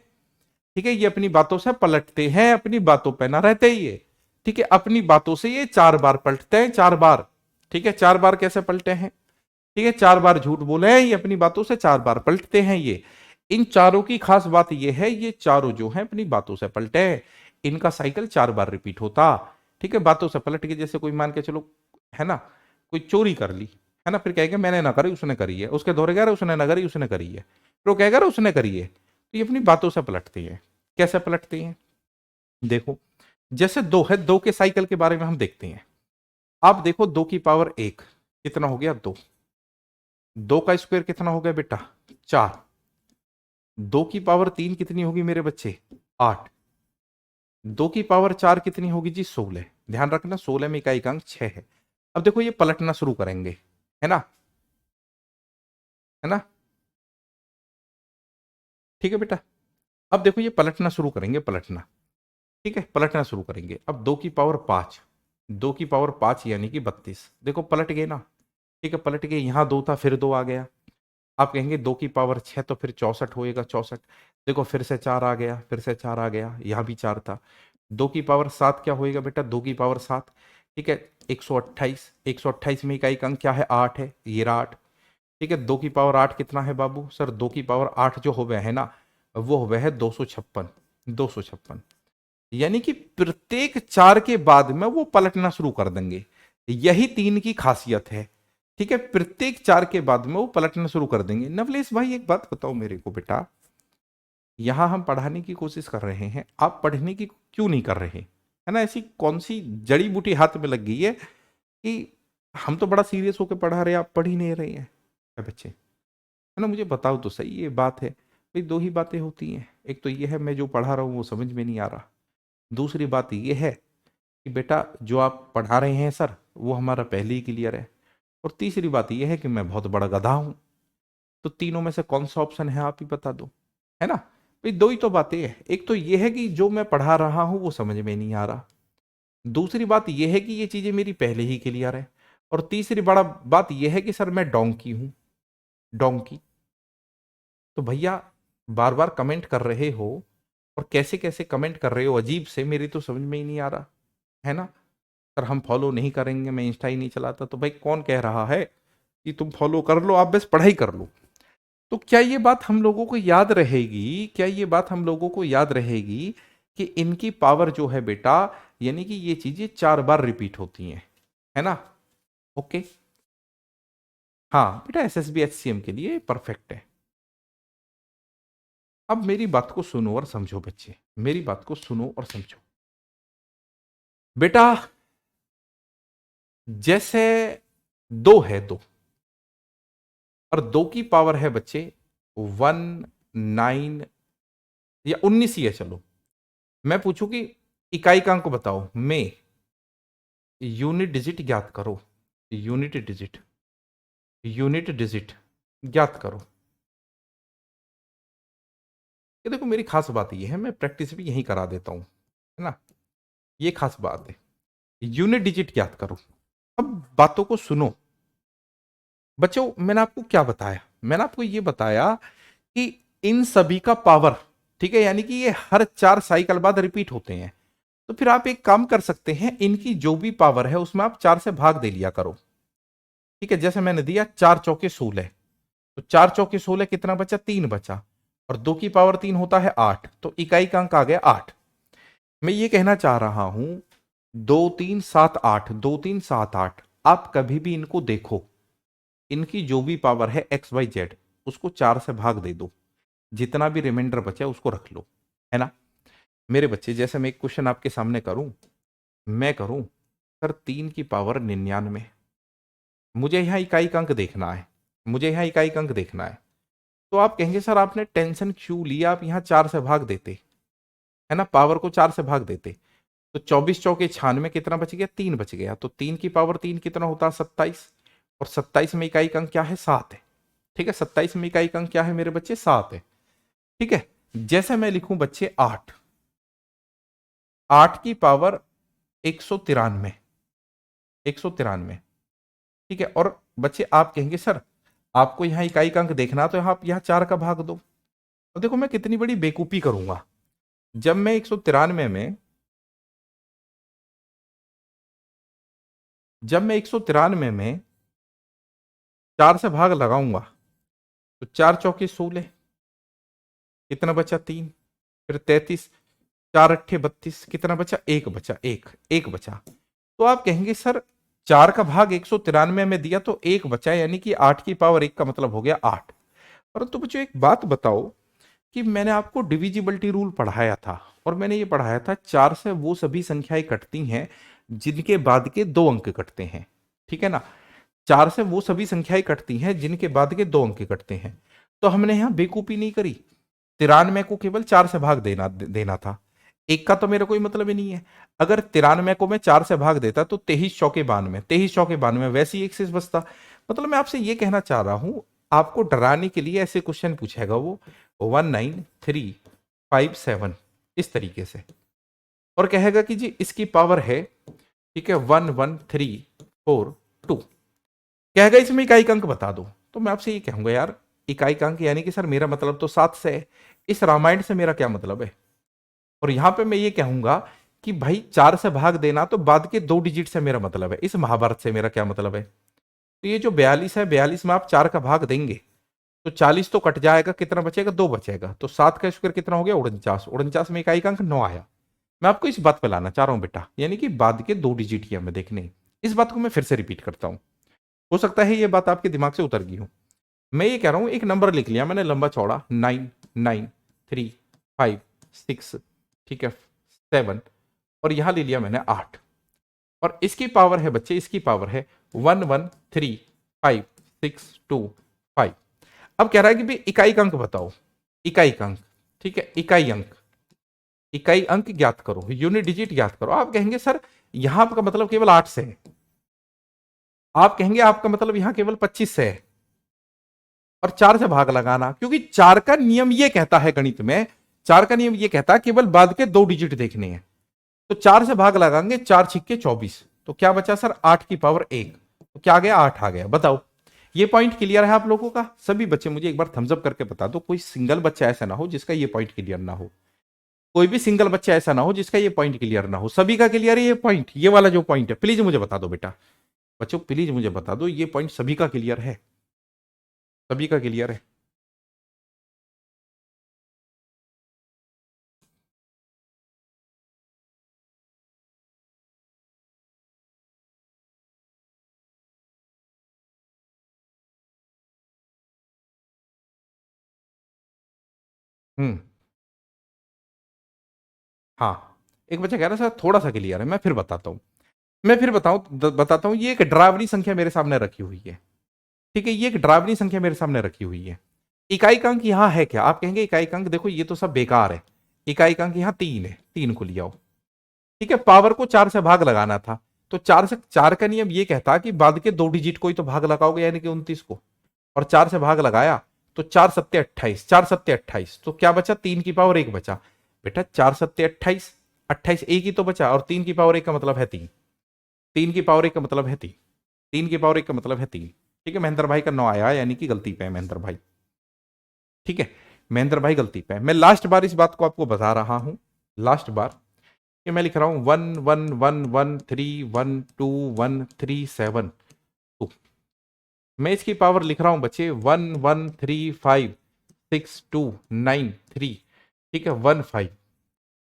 ठीक है, ये अपनी बातों से पलटते हैं, अपनी बातों पे ना रहते ये। ठीक है, अपनी बातों से ये 4 बार पलटते हैं, 4 बार। ठीक है, 4 बार कैसे पलटे हैं, ठीक है, 4 बार झूठ बोले हैं ये, अपनी बातों से 4 बार पलटते हैं ये। इन चारों की खास बात ये है, ये चारों जो है अपनी बातों से पलटे हैं, इनका साइकिल 4 बार रिपीट होता। ठीक है, बातों से पलट के, जैसे कोई मान के चलो, है ना, कोई चोरी कर ली, है ना, फिर कहेगा मैंने ना करी उसने करी है, उसके दौरे कह रहे उसने ना करी उसने करी है, फिर वो कहेगा उसने करी है। तो ये अपनी बातों से पलटते हैं। कैसे पलटते हैं, देखो, जैसे 2 है, 2 के साइकिल के बारे में हम देखते हैं। आप देखो, 2 की पावर 1 कितना हो गया, 2। 2 का स्क्वायर कितना हो गया बेटा, 4। 2 की पावर 3 कितनी होगी मेरे बच्चे, 8। 2 की पावर 4 कितनी होगी जी, 16। ध्यान रखना, 16 में इकाई अंक 6 है। अब देखो ये पलटना शुरू करेंगे, है ना, है ना। ठीक है बेटा, अब देखो ये पलटना शुरू करेंगे, पलटना। ठीक है, पलटना शुरू करेंगे। अब 2 की पावर 5, 2 की पावर 5 यानी कि 32। देखो पलट गए ना। ठीक है, पलट गए, यहां 2 था फिर 2 आ गया। आप कहेंगे 2 की पावर 6 तो फिर 64 होएगा, 64। देखो फिर से 4 आ गया, फिर से 4 आ गया, यहां भी 4 था। 2 की पावर 7 क्या होएगा बेटा, 2 की पावर 7, ठीक है, 128। 128 में इकाई का अंक क्या है, 8 है, ये रहा 8। ठीक है, 2 की पावर 8 कितना है बाबू, सर 2 की पावर 8 जो हो गया है ना, वो हो गया है 256, 256। यानी कि प्रत्येक 4 के बाद में वो पलटना शुरू कर देंगे। यही 3 की खासियत है। ठीक है, प्रत्येक 4 के बाद में वो पलटना शुरू कर देंगे। नवलेश भाई एक बात बताओ मेरे को बेटा, यहां हम पढ़ाने की कोशिश कर रहे हैं, आप पढ़ने की क्यों नहीं कर रहे, है ना। ऐसी कौन सी जड़ी बूटी हाथ में लग गई है कि हम तो बड़ा सीरियस होकर पढ़ा रहे हैं, आप पढ़ ही नहीं रहे हैं बच्चे, है ना। मुझे बताओ तो सही, ये बात है भाई, 2 ही बातें होती हैं। एक तो ये है मैं जो पढ़ा रहा हूं वो समझ में नहीं आ रहा, दूसरी बात ये है कि बेटा जो आप पढ़ा रहे हैं सर वो हमारा पहले ही क्लियर है, और तीसरी बात ये है कि मैं बहुत बड़ा गधा हूं। तो तीनों में से कौन सा ऑप्शन है आप ही बता दो, है ना। भाई 2 ही तो बातें हैं, एक तो ये है कि जो मैं पढ़ा रहा हूं वो समझ में नहीं आ रहा, दूसरी बात यह है कि ये चीजें मेरी पहले ही क्लियर है, और तीसरी बड़ा बात यह है कि सर मैं डोंकी हूं, डोंकी। तो भैया बार बार कमेंट कर रहे हो, और कैसे कैसे कमेंट कर रहे हो अजीब से, मेरी तो समझ में ही नहीं आ रहा, है ना। सर हम फॉलो नहीं करेंगे, मैं इंस्टा ही नहीं चलाता, तो भाई कौन कह रहा है कि तुम फॉलो कर लो, आप बस पढ़ाई कर लो। तो क्या ये बात हम लोगों को याद रहेगी, क्या ये बात हम लोगों को याद रहेगी कि इनकी पावर जो है बेटा, यानी कि ये चीजें 4 बार रिपीट होती हैं, है ना। ओके, हाँ बेटा, एसएसबी एचसीएम के लिए परफेक्ट है। अब मेरी बात को सुनो और समझो बच्चे, मेरी बात को सुनो और समझो बेटा। जैसे 2 है, 2, और 2 की पावर है बच्चे 19 या 19 ही है, चलो मैं पूछूं कि इकाई का अंक बताओ, में यूनिट डिजिट ज्ञात करो, यूनिट डिजिट, यूनिट डिजिट ज्ञात करो। ये देखो मेरी खास बात ये है, मैं प्रैक्टिस भी यहीं करा देता हूं, है ना, ये खास बात है। यूनिट डिजिट ज्ञात करो। अब बातों को सुनो बच्चों, मैंने आपको क्या बताया, मैंने आपको ये बताया कि इन सभी का पावर, ठीक है, यानी कि ये हर 4 साइकिल बाद रिपीट होते हैं। तो फिर आप एक काम कर सकते हैं, इनकी जो भी पावर है उसमें आप 4 से भाग दे लिया करो। ठीक है, जैसे मैंने दिया 4 चौके 16, तो 4 चौके 16 कितना बचा, 3 बचा, और 2 की पावर 3 होता है 8, तो इकाई का अंक आ गया 8। मैं ये कहना चाह रहा हूं 2 3 7 8, 2 3 7 8, आप कभी भी इनको देखो, इनकी जो भी पावर है एक्स वाई जेड, उसको 4 से भाग दे दो, जितना भी रिमाइंडर बचा उसको रख लो, है ना। मेरे बच्चे, जैसे मैं एक क्वेश्चन आपके सामने करूं, मैं करूं सर 3 की पावर 99, मुझे यहां इकाई का अंक देखना है, मुझे यहां इकाई का अंक देखना है। तो आप कहेंगे सर आपने टेंशन क्यों लिया, आप यहां 4 से भाग देते, है ना, पावर को 4 से भाग देते। तो 24 चौके 96, कितना बच गया, 3 बच गया, तो 3 की पावर 3 कितना होता है, 27, और 27 में इकाई का अंक क्या है, 7 है। ठीक है, 27 में इकाई का अंक क्या है मेरे बच्चे, 7 है। ठीक है, जैसे मैं लिखूं बच्चे 8, 8 की पावर 193, 193। ठीक है, और बच्चे आप कहेंगे सर आपको यहां इकाई का अंक देखना, तो आप यहां 4 का भाग दो। तो देखो मैं कितनी बड़ी बेकूफी करूंगा, जब मैं 193 में, जब मैं 193 में 4 से भाग लगाऊंगा, तो 4 चौके 16, कितना बचा, 3, फिर 33, 4 अट्ठे 32, कितना बचा, एक बचा, एक बचा। तो आप कहेंगे सर 4 का भाग 193 में दिया तो एक बचा, यानी कि 8 की पावर 1 का मतलब हो गया 8। परंतु बच्चों एक बात बताओ कि मैंने आपको डिविजिबिलिटी रूल पढ़ाया था, और मैंने ये पढ़ाया था 4 से वो सभी संख्याएं कटती हैं जिनके बाद के 2 अंक कटते हैं। ठीक है ना, 4 से वो सभी संख्याएं कटती हैं जिनके बाद के 2 अंक कटते हैं। तो हमने यहां बेकूफी नहीं करी, 93 को केवल 4 से भाग देना था, एक का तो मेरा कोई मतलब ही नहीं है। अगर 93 को मैं 4 से भाग देता तो 23 चौके 92, 23 चौके 92, वैसे ही एक से बचता। मतलब मैं आपसे ये कहना चाह रहा हूं, आपको डराने के लिए ऐसे क्वेश्चन पूछेगा वो 19357, इस तरीके से, और कहेगा कि जी इसकी पावर है, ठीक है, 11342, कहेगा इसमें इकाई का अंक बता दो। तो मैं आपसे ये कहूंगा यार, इकाई का अंक यानी कि सर मेरा मतलब तो 7 से है, इस रामायण से मेरा क्या मतलब है। और यहां पे मैं ये कहूंगा कि भाई 4 से भाग देना तो बाद के 2 डिजिट से मेरा मतलब है, इस महाभारत से मेरा क्या मतलब है। तो ये जो 42 है, 42 में आप 4 का भाग देंगे तो 40 तो कट जाएगा, कितना बचेगा, 2 बचेगा, तो 7 का स्क्वायर कितना हो गया, 49, 49 में इकाई का अंक 9 आया। मैं आपको इस बात पे लाना चाह रहा हूं बेटा, यानी कि बाद के 2 डिजिट ही हमें देखने। इस बात को मैं फिर से रिपीट करता हूं, हो सकता है ये बात आपके दिमाग से उतर गई हो। मैं ये कह रहा हूं, एक नंबर लिख लिया मैंने लंबा चौड़ा, 9 9 3 5 6, ठीक है, 7, और यहां ले लिया मैंने 8, और इसकी पावर है बच्चे, इसकी पावर है 1135625। अब कह रहा है कि भाई इकाई का अंक बताओ, इकाई का अंक, ठीक है, इकाई अंक, इकाई अंक ज्ञात करो, यूनिट डिजिट ज्ञात करो। आप कहेंगे सर यहां आपका मतलब केवल 8 से है, आप कहेंगे आपका मतलब यहां केवल 25 से है, और 4 से भाग लगाना, क्योंकि 4 का नियम यह कहता है गणित में, 4 का नियम यह कहता है केवल बाद के 2 डिजिट देखने हैं। तो 4 से भाग लगाएंगे, 4 छिक्के 24, तो क्या बचा सर 8 की पावर 1, तो क्या आ गया, 8 आ गया। बताओ ये पॉइंट क्लियर है आप लोगों का, सभी बच्चे मुझे एक बार थम्स अप करके बता दो, कोई सिंगल बच्चा ऐसा ना हो जिसका ये पॉइंट क्लियर ना हो, कोई भी सिंगल बच्चा ऐसा ना हो जिसका ये पॉइंट क्लियर ना हो, सभी का क्लियर है ये पॉइंट, ये वाला जो पॉइंट है, प्लीज मुझे बता दो बेटा, बच्चों प्लीज मुझे बता दो ये पॉइंट सभी का क्लियर है, सभी का क्लियर है। हम्म, हाँ, एक बच्चा कह रहा है सर थोड़ा सा क्लियर है, मैं फिर बताता हूं, मैं फिर बताता हूं, ये एक डरावनी संख्या मेरे सामने रखी हुई है, ठीक है, ये एक डरावनी संख्या मेरे सामने रखी हुई है। इकाई का अंक यहाँ है क्या? आप कहेंगे इकाई का अंक देखो ये तो सब बेकार है, इकाई का अंक यहाँ 3 है, 3 को ले आओ। ठीक है, पावर को 4 से भाग लगाना था, तो 4 से 4 का नियम ये कहता कि बाद के 2 डिजिट को ही तो भाग लगाओगे, यानी कि 29 को, और 4 से भाग लगाया तो 4 सत्ते 28, 4 सत्ते 28, तो क्या बचा? 3 की पावर 1 बचा। बेटा 4 सत्ते 28, 28 एक ही तो बचा, और 3 की पावर 1 का मतलब है 3, 3 की पावर 1 का मतलब है 3, 3 की पावर 1 का मतलब है 3। ठीक है, महेंद्र भाई का 9 आया, यानी कि गलती पे है महेंद्र भाई। ठीक है, महेंद्र भाई गलती पे है। मैं लास्ट बार इस बात को आपको बता रहा हूं, लास्ट बार, कि मैं लिख रहा हूं 1 1 1 1 3 1 2 1 3 7 2। मैं इसकी पावर लिख रहा हूं बच्चे 1 1 3 5 6 2 9 3। ठीक है, 1 5।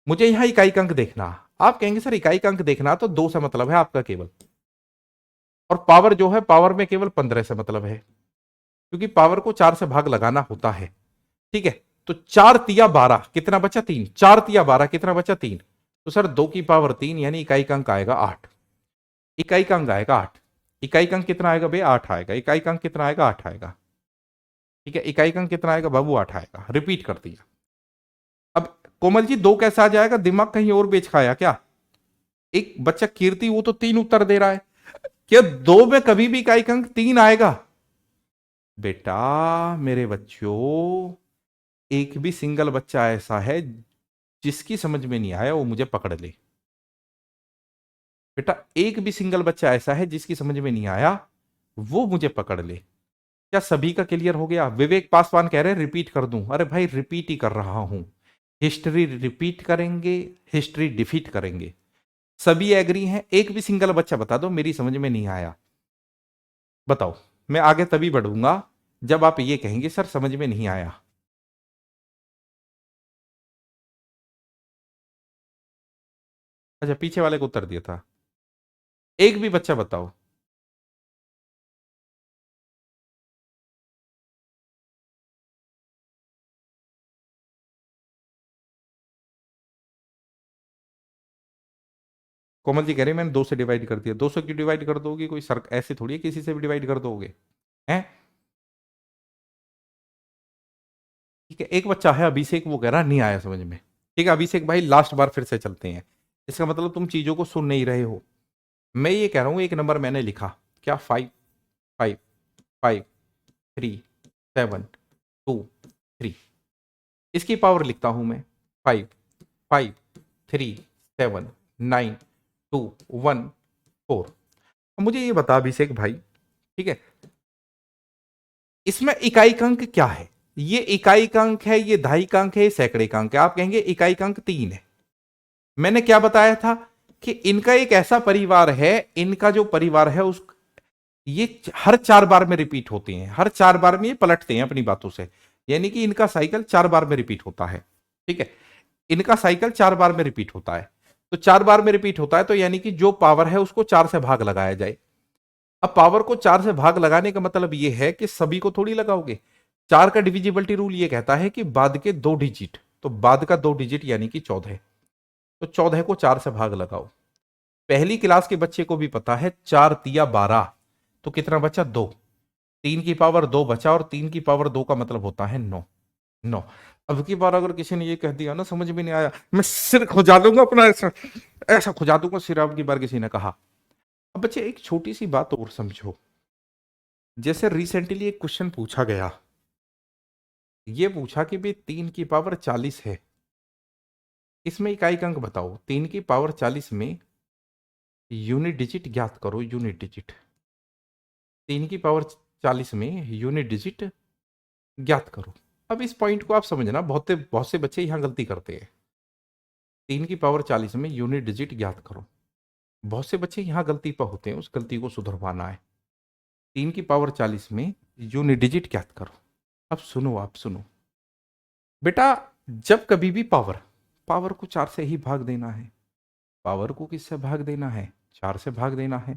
मुझे यहां इकाई का अंक देखना। आप कहेंगे सर इकाई का अंक देखना तो 2 से मतलब है आपका केवल, और पावर जो है पावर में केवल 15 से मतलब है, क्योंकि पावर को 4 से भाग लगाना होता है। ठीक है, तो 4 तिया 12, कितना बचा? 3। 4 तिया 12, कितना बचा? 3। तो सर 2 की पावर 3, यानी इकाई का अंक आएगा 8। इकाई का अंक आएगा 8। इकाई का अंक कितना आएगा भाई? 8 आएगा। इकाई का अंक कितना आएगा? 8 आएगा। ठीक है, इकाई का अंक कितना आएगा बाबू? 8 आएगा। रिपीट कर दिया। अब कोमल जी 2 कैसे आ जाएगा? दिमाग कहीं और बेच खाया क्या? एक बच्चा कीर्ति वो तो 3 उत्तर दे रहा है, क्या 2 में कभी भी इकाई का अंक 3 आएगा? बेटा मेरे बच्चों, एक भी सिंगल बच्चा ऐसा है जिसकी समझ में नहीं आया वो मुझे पकड़ ले। बेटा एक भी सिंगल बच्चा ऐसा है जिसकी समझ में नहीं आया वो मुझे पकड़ ले। क्या सभी का क्लियर हो गया? विवेक पासवान कह रहे हैं रिपीट कर दूं। अरे भाई रिपीट ही कर रहा हूं। हिस्ट्री रिपीट करेंगे, हिस्ट्री डिफीट करेंगे। सभी एग्री हैं? एक भी सिंगल बच्चा बता दो मेरी समझ में नहीं आया। बताओ, मैं आगे तभी बढ़ूंगा जब आप ये कहेंगे सर समझ में नहीं आया। अच्छा, पीछे वाले को उत्तर दिया था। एक भी बच्चा बताओ। कोमल जी कह रहे हैं मैंने 2 से डिवाइड कर दिया। 2 से क्यों डिवाइड कर दोगे? कोई सर ऐसे थोड़ी है किसी से भी डिवाइड कर दोगे हैं? ठीक है, एक बच्चा है अभिषेक, वो कह रहा नहीं आया समझ में। ठीक है अभिषेक भाई, लास्ट बार फिर से चलते हैं। इसका मतलब तुम चीजों को सुन नहीं रहे हो। मैं ये कह रहा हूं एक नंबर मैंने लिखा क्या? 5 5 5 3 7 2 3। इसकी पावर लिखता हूं मैं 5 5 3 7 9 2 1 4। मुझे ये बता अभिषेक भाई, ठीक है, इसमें इकाई का अंक क्या है? ये इकाई का अंक है, ये दहाई का अंक है, ये सैकड़े का अंक है। आप कहेंगे इकाई का अंक 3 है। मैंने क्या बताया था कि इनका एक ऐसा परिवार है, इनका जो परिवार है उस ये हर 4 बार में रिपीट होते हैं, हर 4 बार में ये पलटते हैं अपनी बातों से, यानी कि इनका साइकिल 4 बार में रिपीट होता है। ठीक है, इनका साइकिल 4 बार में रिपीट होता है। तो 4 बार में रिपीट होता है तो यानी कि जो पावर है उसको 4 से भाग लगाया जाए। अब पावर को 4 से भाग लगाने का मतलब यह है कि सभी को थोड़ी लगाओगे। 4 का डिविजिबिलिटी रूल ये कहता है कि बाद के 2 डिजिट, तो बाद का 2 डिजिट यानी कि 14, तो 14 को 4 से भाग लगाओ। पहली क्लास के बच्चे को भी पता है 4 तिया 12, तो कितना बचा? 2। 3 की पावर 2 बचा, और 3 की पावर 2 का मतलब होता है 9। 9। अब की बार अगर किसी ने ये कह दिया ना समझ में नहीं आया, मैं सिर खुजा दूंगा अपना, ऐसा ऐसा खुजा दूंगा सिर। अब की बार किसी ने कहा। अब बच्चे एक छोटी सी बात और समझो, जैसे रिसेंटली एक क्वेश्चन पूछा गया, ये पूछा कि भाई 3 की पावर 40 है, इसमें इकाई का अंक बताओ। 3 की पावर 40 में यूनिट डिजिट ज्ञात करो। यूनिट डिजिट 3 की पावर 40 में यूनिट डिजिट ज्ञात करो। अब इस पॉइंट को आप समझना, बहुत से बच्चे यहां गलती करते हैं। 3 की पावर 40 में यूनिट डिजिट ज्ञात करो, बहुत से बच्चे यहां गलती पर होते हैं, उस गलती को सुधरवाना है। 3 की पावर 40 में यूनिट डिजिट ज्ञात करो। अब सुनो, आप सुनो बेटा, जब कभी भी पावर पावर को 4 से ही भाग देना है। पावर को किससे भाग देना है? 4 से भाग देना है।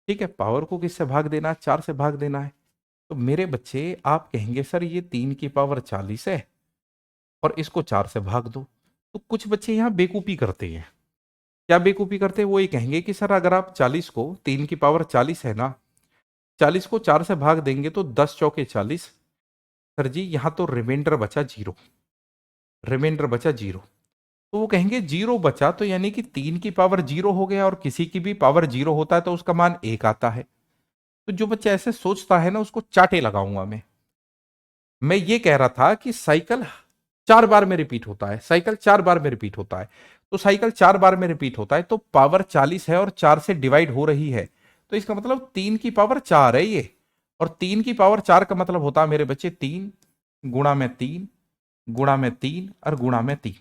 ठीक है, पावर को किससे भाग देना है? 4 से भाग देना है। तो मेरे बच्चे आप कहेंगे सर ये 3 की पावर 40 है और इसको 4 से भाग दो। तो कुछ बच्चे यहां बेकूफी करते हैं। क्या बेकूफी करते हैं? वो ये कहेंगे कि सर अगर आप 40 को 3 की पावर 40 है ना, 40 को 4 से भाग देंगे तो 10 चौके 40। सर जी यहां तो रिमाइंडर बचा 0, रिमाइंडर बचा 0। तो वो कहेंगे 0 बचा तो यानी कि 3 की पावर 0 हो गया, और किसी की भी पावर 0 होता है तो उसका मान 1 आता है। तो जो बच्चा ऐसे सोचता है ना उसको चाटे लगाऊंगा मैं ये कह रहा था कि साइकिल 4 बार में रिपीट होता है, साइकिल 4 बार में रिपीट होता है। तो साइकिल 4 बार में रिपीट होता है तो पावर 40 है और 4 से डिवाइड हो रही है, तो इसका मतलब 3 की पावर 4 है ये। और 3 की पावर 4 का मतलब होता है मेरे बच्चे 3 गुणा में 3 गुणा में 3 और गुणा में 3,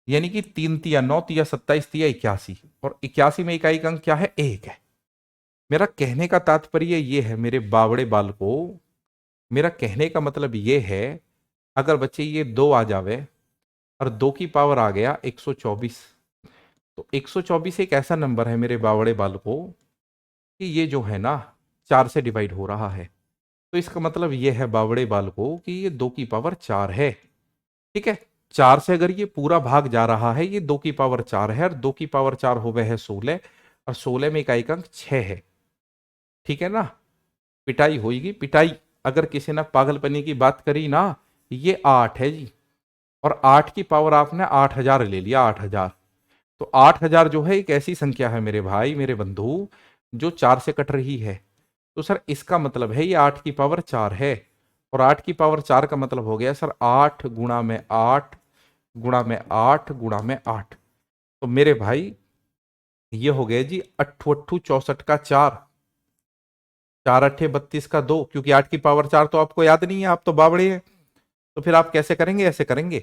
यानी कि 3 तिया 9 तिया 27 तिया 81, और 81 में इकाई का अंक क्या है? 1 है। मेरा कहने का तात्पर्य ये है मेरे बावड़े बाल को, मेरा कहने का मतलब ये है, अगर बच्चे ये 2 आ जावे और 2 की पावर आ गया 124, तो 124 एक ऐसा नंबर है मेरे बावड़े बाल को कि ये जो है ना 4 से डिवाइड हो रहा है। तो इसका मतलब ये है बावड़े बाल को कि ये 2 की पावर 4 है। ठीक है, 4 से अगर ये पूरा भाग जा रहा है, ये 2 की पावर 4 है, और 2 की पावर 4 हो गए है 16, और 16 में इकाई का अंक 6 है। ठीक है ना, पिटाई होगी पिटाई। अगर किसी ने पागलपनी की बात करी ना, ये 8 है जी, और 8 की पावर आपने 8000 ले लिया, 8000। तो 8000 जो है एक ऐसी संख्या है मेरे भाई मेरे बंधु जो 4 से कट रही है। तो सर इसका मतलब है ये 8 की पावर 4 है, और 8 की पावर 4 का मतलब हो गया सर 8 गुणा में 8 गुणा में 8 गुणा में 8। तो मेरे भाई ये हो गया जी 8 8 64 का 4, 4 8 32 का 2, क्योंकि 8 की पावर 4 तो आपको याद नहीं है, आप तो बावड़े हैं। तो फिर आप कैसे करेंगे? ऐसे करेंगे।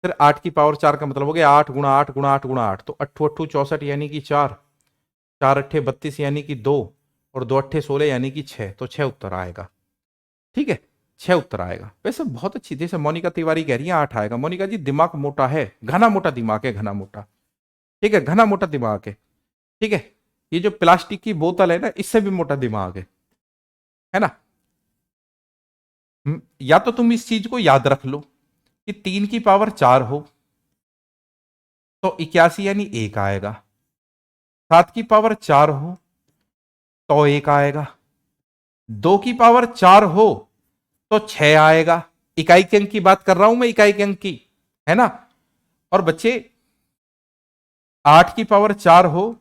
फिर 8 की पावर 4 का मतलब हो गया 8 गुणा 8 गुणा 8 गुणा 8, तो 8 8 64 यानी कि 4, 4 8 32 यानी कि 2, और 2 8 16 यानी कि 6, तो 6 उत्तर आएगा। ठीक है, 6 उत्तर आएगा। वैसे बहुत अच्छी, जैसे मोनिका तिवारी कह रही है 8 आएगा। मोनिका जी दिमाग मोटा है, घना मोटा दिमाग है, घना मोटा। ठीक है, घना मोटा दिमाग है। ठीक है, ये जो प्लास्टिक की बोतल है ना, इससे भी मोटा दिमाग है ना। या तो तुम इस चीज को याद रख लो कि 3 की पावर 4 हो तो 81 यानी 1 आएगा, 7 की पावर 4 हो तो 1 आएगा, 2 की पावर 4 हो तो 6 आएगा। इकाई के अंक की बात कर रहा हूं मैं, इकाई के अंक की, है ना। और बच्चे 8 की पावर 4 हो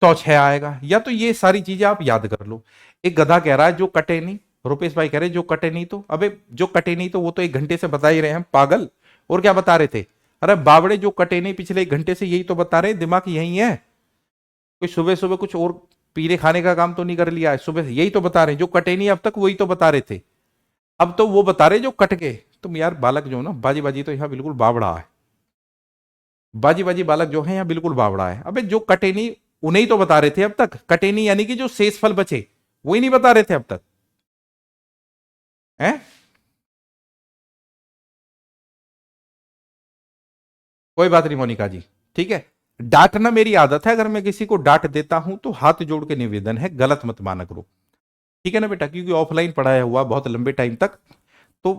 तो 6 आएगा। या तो ये सारी चीजें आप याद कर लो। एक गधा कह रहा है जो कटे नहीं, रुपेश भाई कह रहे जो कटे नहीं, तो अबे जो कटे नहीं तो वो तो 1 घंटे से बता ही रहे हैं हम, पागल। और क्या बता रहे थे? अरे बावड़े जो कटे नहीं पिछले 1 घंटे से, यही तो बता रहे, दिमाग यही है। कोई सुबह सुबह कुछ और पीने खाने का काम तो नहीं कर लिया है, सुबह यही तो बता रहे हैं। जो कटे नहीं अब तक वही तो बता रहे थे, अब तो वो बता रहे जो कट के। तुम यार बालक जो ना बाजी बाजी तो यहाँ बिल्कुल बावड़ा है, बाजी बाजी बालक जो है यहाँ बिल्कुल बावड़ा है। अबे जो कटे नहीं उन्हें ही तो बता रहे थे अब तक, कटे नहीं यानी कि जो शेष फल बचे वही नहीं बता रहे थे अब तक, हैं? कोई बात नहीं मोनिका जी, ठीक है। डांटना मेरी आदत है, अगर मैं किसी को डांट देता हूं तो हाथ जोड़ के निवेदन है गलत मत माना करो, ठीक है ना बेटा, क्योंकि ऑफलाइन पढ़ाया हुआ बहुत लंबे टाइम तक, तो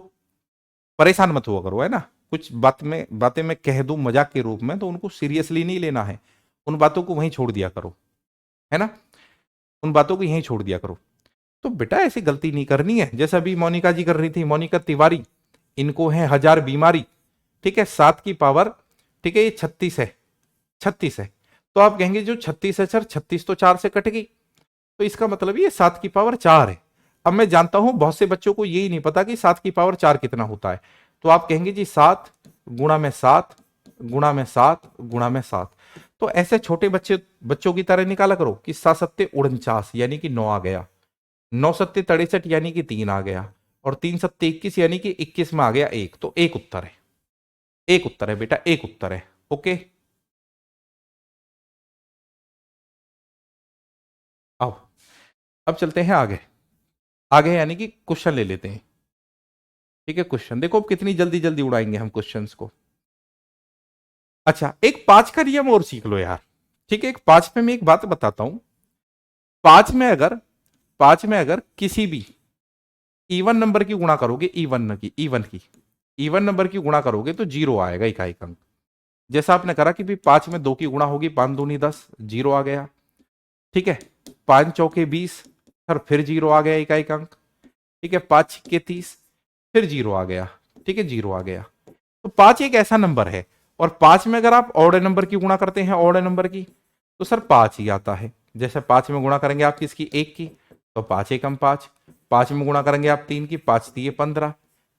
परेशान मत हुआ करो, है ना। कुछ बातें मैं कह दूं मजाक के रूप में तो उनको सीरियसली नहीं लेना है, उन बातों को वहीं छोड़ दिया करो, है ना, उन बातों को यहीं छोड़ दिया करो। तो बेटा ऐसी गलती नहीं करनी है, जैसा अभी मोनिका जी कर रही थी, मोनिका तिवारी, इनको है 1000 बीमारी। ठीक है, 7 की पावर, ठीक है, ये 36 है, 36 है। तो आप कहेंगे जो 36 है सर, 36 तो 4 से कट गई, तो इसका मतलब ये 7 की पावर 4 है। अब मैं जानता हूं बहुत से बच्चों को यही नहीं पता कि 7 की पावर 4 कितना होता है, तो आप कहेंगे जी 7 गुणा में 7 गुणा में 7 गुणा में 7। तो ऐसे छोटे बच्चों की तरह निकाला करो कि 7 सत्ते 49 यानी कि 9 आ गया, 9 सत्ते 63 यानी कि 3 आ गया, और 3 सत्ते 21 यानी कि 21 में आ गया 1, तो एक उत्तर है, एक उत्तर है बेटा, एक उत्तर है। ओके, आओ अब चलते हैं आगे, आगे यानी कि क्वेश्चन ले लेते हैं। ठीक है, क्वेश्चन देखो अब कितनी जल्दी जल्दी उड़ाएंगे हम क्वेश्चंस को। अच्छा, एक 5 का नियम और सीख लो यार। ठीक है, एक 5 में मैं एक बात बताता हूं। 5 में अगर 5 में अगर किसी भी इवन नंबर की गुणा करोगे, इवन नंबर की गुणा करोगे तो 0 आएगा इकाई का अंक। जैसा आपने करा कि भी 5 में 2 की गुणा होगी, 5 दूनी 10, 0 आ गया। ठीक है, 5 चौके 20, सर फिर 0 आ गया इकाई अंक। ठीक है, 5 के 30, फिर 0 आ गया। ठीक है, 0 आ गया। तो 5 एक ऐसा नंबर है, और 5 में अगर आप ऑड नंबर की गुणा करते हैं, ऑड नंबर की, तो सर 5 ही आता है। जैसे 5 में गुणा करेंगे आप किसकी, 1 की, तो 5 एकम 5। 5 में गुणा करेंगे आप 3 की, 5 3 15।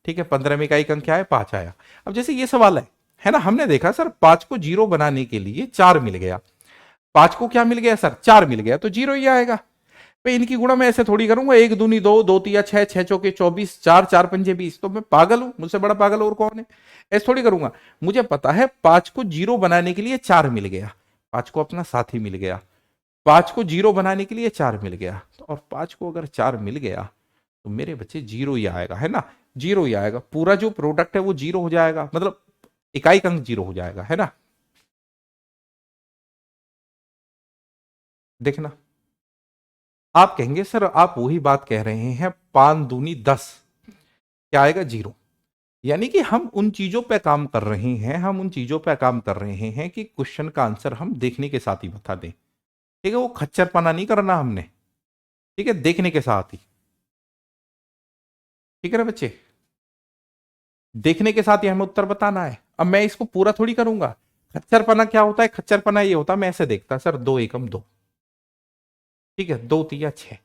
ठीक है, 15 में इकाई अंक क्या है, 5 आया। अब जैसे ये सवाल है ना, हमने देखा सर 5 को 0 बनाने के लिए 4 मिल गया। 5 को क्या मिल गया सर, 4 मिल गया, तो 0 ही आएगा। भाई इनकी गुणा मैं ऐसे थोड़ी करूंगा, 1 दूनी 2, 2 तिया 6, 6 चौके 24, 4 4 पंजे 20। तो मैं पागल हूं, मुझसे बड़ा पागल और कौन है। ऐसे थोड़ी करूंगा। मुझे पता है 5 को 0 बनाने के लिए 4 मिल गया, 5 को अपना साथी मिल गया, 5 को 0 बनाने के लिए 4 मिल गया, तो और 5 को अगर 4 मिल गया तो मेरे बच्चे 0 ही आएगा, है ना, 0 ही आएगा। पूरा जो प्रोडक्ट है वो 0 हो जाएगा, मतलब इकाई अंक 0 हो जाएगा, है ना। देखना, आप कहेंगे सर आप वही बात कह रहे हैं, 5 दूनी 10, क्या आएगा, 0। यानी कि हम उन चीजों पे काम कर रहे हैं, हम उन चीजों पे काम कर रहे हैं कि क्वेश्चन का आंसर हम देखने के साथ ही बता दें। ठीक है, वो खच्चरपना नहीं करना हमने। ठीक है, देखने के साथ ही। ठीक है ना बच्चे, देखने के साथ ही हमें उत्तर बताना है। अब मैं इसको पूरा थोड़ी करूंगा। खच्चरपना क्या होता है, खच्चरपना ये होता है, मैं ऐसे देखता सर 2 एकम 2। ठीक है, 2 तिया 6,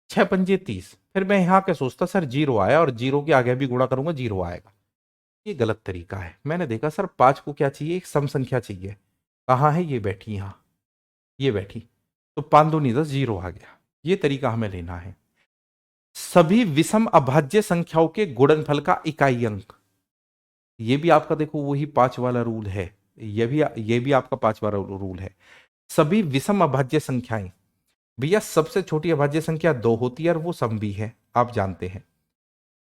6 पंजे 30। फिर मैं यहां के सोचता सर 0 आया, और 0 के आगे भी गुणा करूंगा 0 आएगा। ये गलत तरीका है। मैंने देखा सर 5 को क्या चाहिए, एक सम संख्या चाहिए। कहां है, ये बैठी यहां, ये बैठी। तो 5 दूनी 10, 0 आ गया। ये तरीका हमें लेना है। सभी विषम अभाज्य संख्याओं के गुणनफल का इकाई अंक, ये भी आपका देखो वही 5 वाला रूल है। ये भी आपका 5 वाला रूल है। सभी विषम अभाज्य संख्याएं, भैया सबसे छोटी अभाज्य संख्या 2 होती है, और वो सम भी है, आप जानते हैं।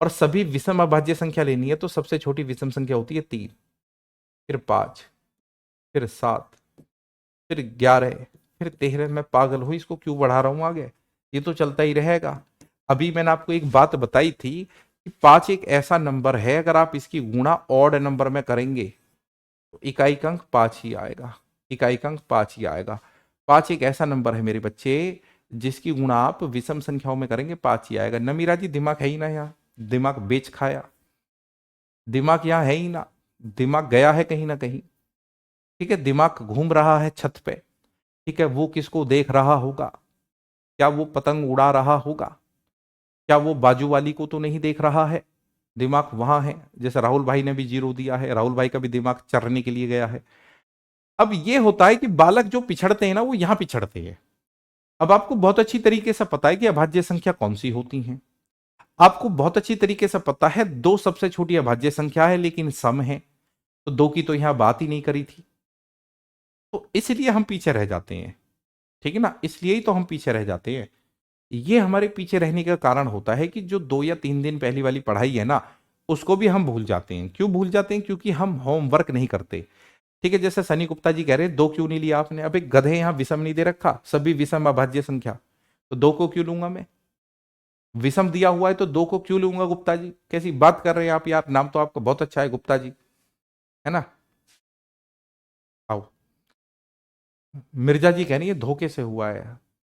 और सभी विषम अभाज्य संख्या लेनी है तो सबसे छोटी विषम संख्या होती है 3, फिर 5, फिर 7, फिर 11, फिर 13। मैं पागल हूं, इसको क्यों बढ़ा रहा हूं आगे, ये तो चलता ही रहेगा। अभी मैंने आपको एक बात बताई थी कि 5 एक ऐसा नंबर है, अगर आप इसकी गुणा ऑड नंबर में करेंगे तो इकाई अंक 5 ही आएगा, इकाई अंक 5 ही आएगा। 5 एक ऐसा नंबर है मेरे बच्चे, जिसकी गुणा आप विषम संख्याओं में करेंगे 5 ही आएगा। नमीरा जी दिमाग है ही ना यहाँ, दिमाग बेच खाया, दिमाग यहाँ है ही ना, दिमाग गया है कहीं ना कहीं। ठीक है, दिमाग घूम रहा है छत पे। ठीक है, वो किसको देख रहा होगा, क्या वो पतंग उड़ा रहा होगा, क्या वो बाजू वाली को तो नहीं देख रहा है। दिमाग वहां है। जैसे राहुल भाई ने भी 0 दिया है, राहुल भाई का भी दिमाग चरने के लिए गया है। अब ये होता है कि बालक जो पिछड़ते हैं ना, वो यहां पिछड़ते हैं। अब आपको बहुत अच्छी तरीके से पता है कि अभाज्य संख्या कौन सी होती हैं। आपको बहुत अच्छी तरीके से पता है 2 सबसे छोटी अभाज्य संख्या है, लेकिन सम है, तो 2 की तो यहां बात ही नहीं करी थी, तो इसलिए हम पीछे रह जाते हैं। ठीक है ना, इसलिए ही तो हम पीछे रह जाते हैं। ये हमारे पीछे रहने का कारण होता है कि जो 2 या 3 दिन पहली वाली पढ़ाई है ना, उसको भी हम भूल जाते हैं। क्यों भूल जाते हैं, क्योंकि हम होमवर्क नहीं करते। ठीक है, जैसे सनी गुप्ता जी कह रहे हैं 2 क्यों नहीं लिया आपने। अब एक गधे यहां विषम नहीं दे रखा, सभी विषम अभाज्य संख्या, तो 2 को क्यों लूंगा मैं। विषम दिया हुआ है तो 2 को क्यों लूंगा गुप्ता जी, कैसी बात कर रहे हैं आप यार, नाम तो आपका बहुत अच्छा है गुप्ता जी, है ना। आओ, मिर्जा जी कह रही है धोखे से हुआ है।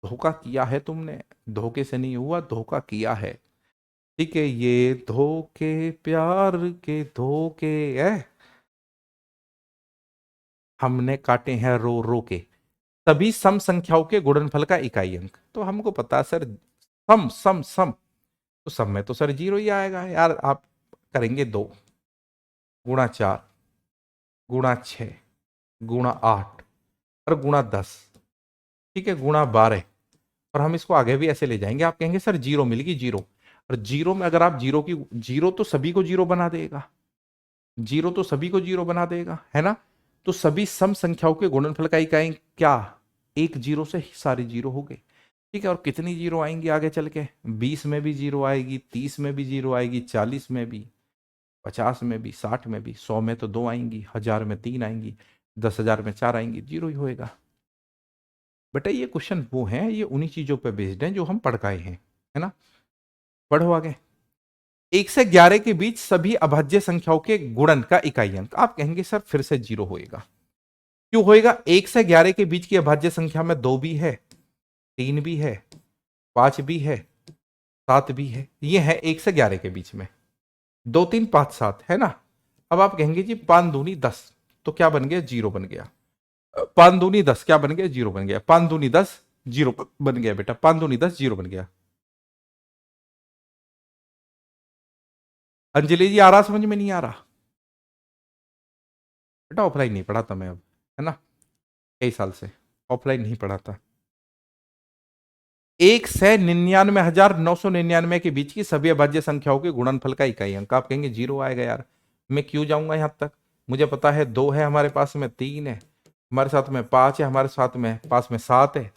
धोखा किया है तुमने, धोखे से नहीं हुआ, धोखा किया है। ठीक है, ये धोखे प्यार के धोखे है, हमने काटे हैं रो रो के। सभी सम संख्याओं के गुणनफल का इकाई अंक, तो हमको पता है सर सम सम सम, तो सम में तो सर 0 ही आएगा यार। आप करेंगे 2 गुणा 4 गुणा 6 गुणा 8 और गुणा 10। ठीक है, गुणा 12। और हम इसको आगे भी ऐसे ले जाएंगे। आप कहेंगे सर 0 मिलेगी, 0, और 0 में अगर आप 0 की 0 तो सभी को 0 बना देगा, 0 तो सभी को 0 बना देगा, है ना। तो सभी सम संख्याओं के गुणनफल का इकाई क्या, एक 0 से ही सारी 0 हो गई। ठीक है, और कितनी 0 आएंगी आगे चल के, 20 में भी 0 आएगी, 30 में भी 0 आएगी, 40 में भी, 50 में भी, 60 में भी, 100 में तो 2 आएंगी, 1000 में 3 आएंगी, 10,000 में 4 आएंगी, 0 ही होएगा। बेटा ये क्वेश्चन वो है, ये उन्हीं चीजों पे बेस्ड है जो हम पढ़ गए हैं, है ना। पढ़ो आगे। 1 से 11 के बीच सभी अभाज्य संख्याओं के गुणन का इकाई अंक, आप कहेंगे सर फिर से 0 होएगा। क्यों होएगा, 1 से 11 के बीच की अभाज्य संख्या में 2 भी है, 3 भी है, 5 भी है, 7 भी है, ये है 1 से 11 के बीच में, 2 3 5 7 है ना। अब आप कहेंगे जी 5 दूनी 10, तो क्या बन गया, 0 बन गया। 5 दूनी 10 क्या बन गया, 0 बन गया। 5 दूनी 10 0 बन गया बेटा, 5 दूनी 10 0 बन गया। अंजलि जी आ रहा, समझ में नहीं आ रहा बेटा? ऑफलाइन नहीं पढ़ाता मैं अब, है ना, कई साल से ऑफलाइन नहीं पढ़ाता। 1 से 99,999 के बीच की सभी अभाज्य संख्याओं के गुणनफल का इकाई अंक। आप कहेंगे 0 आएगा यार, मैं क्यों जाऊंगा यहां तक, मुझे पता है 2 है हमारे पास में, 3 है हमारे साथ में, 5 है हमारे साथ में, पास में 7 है,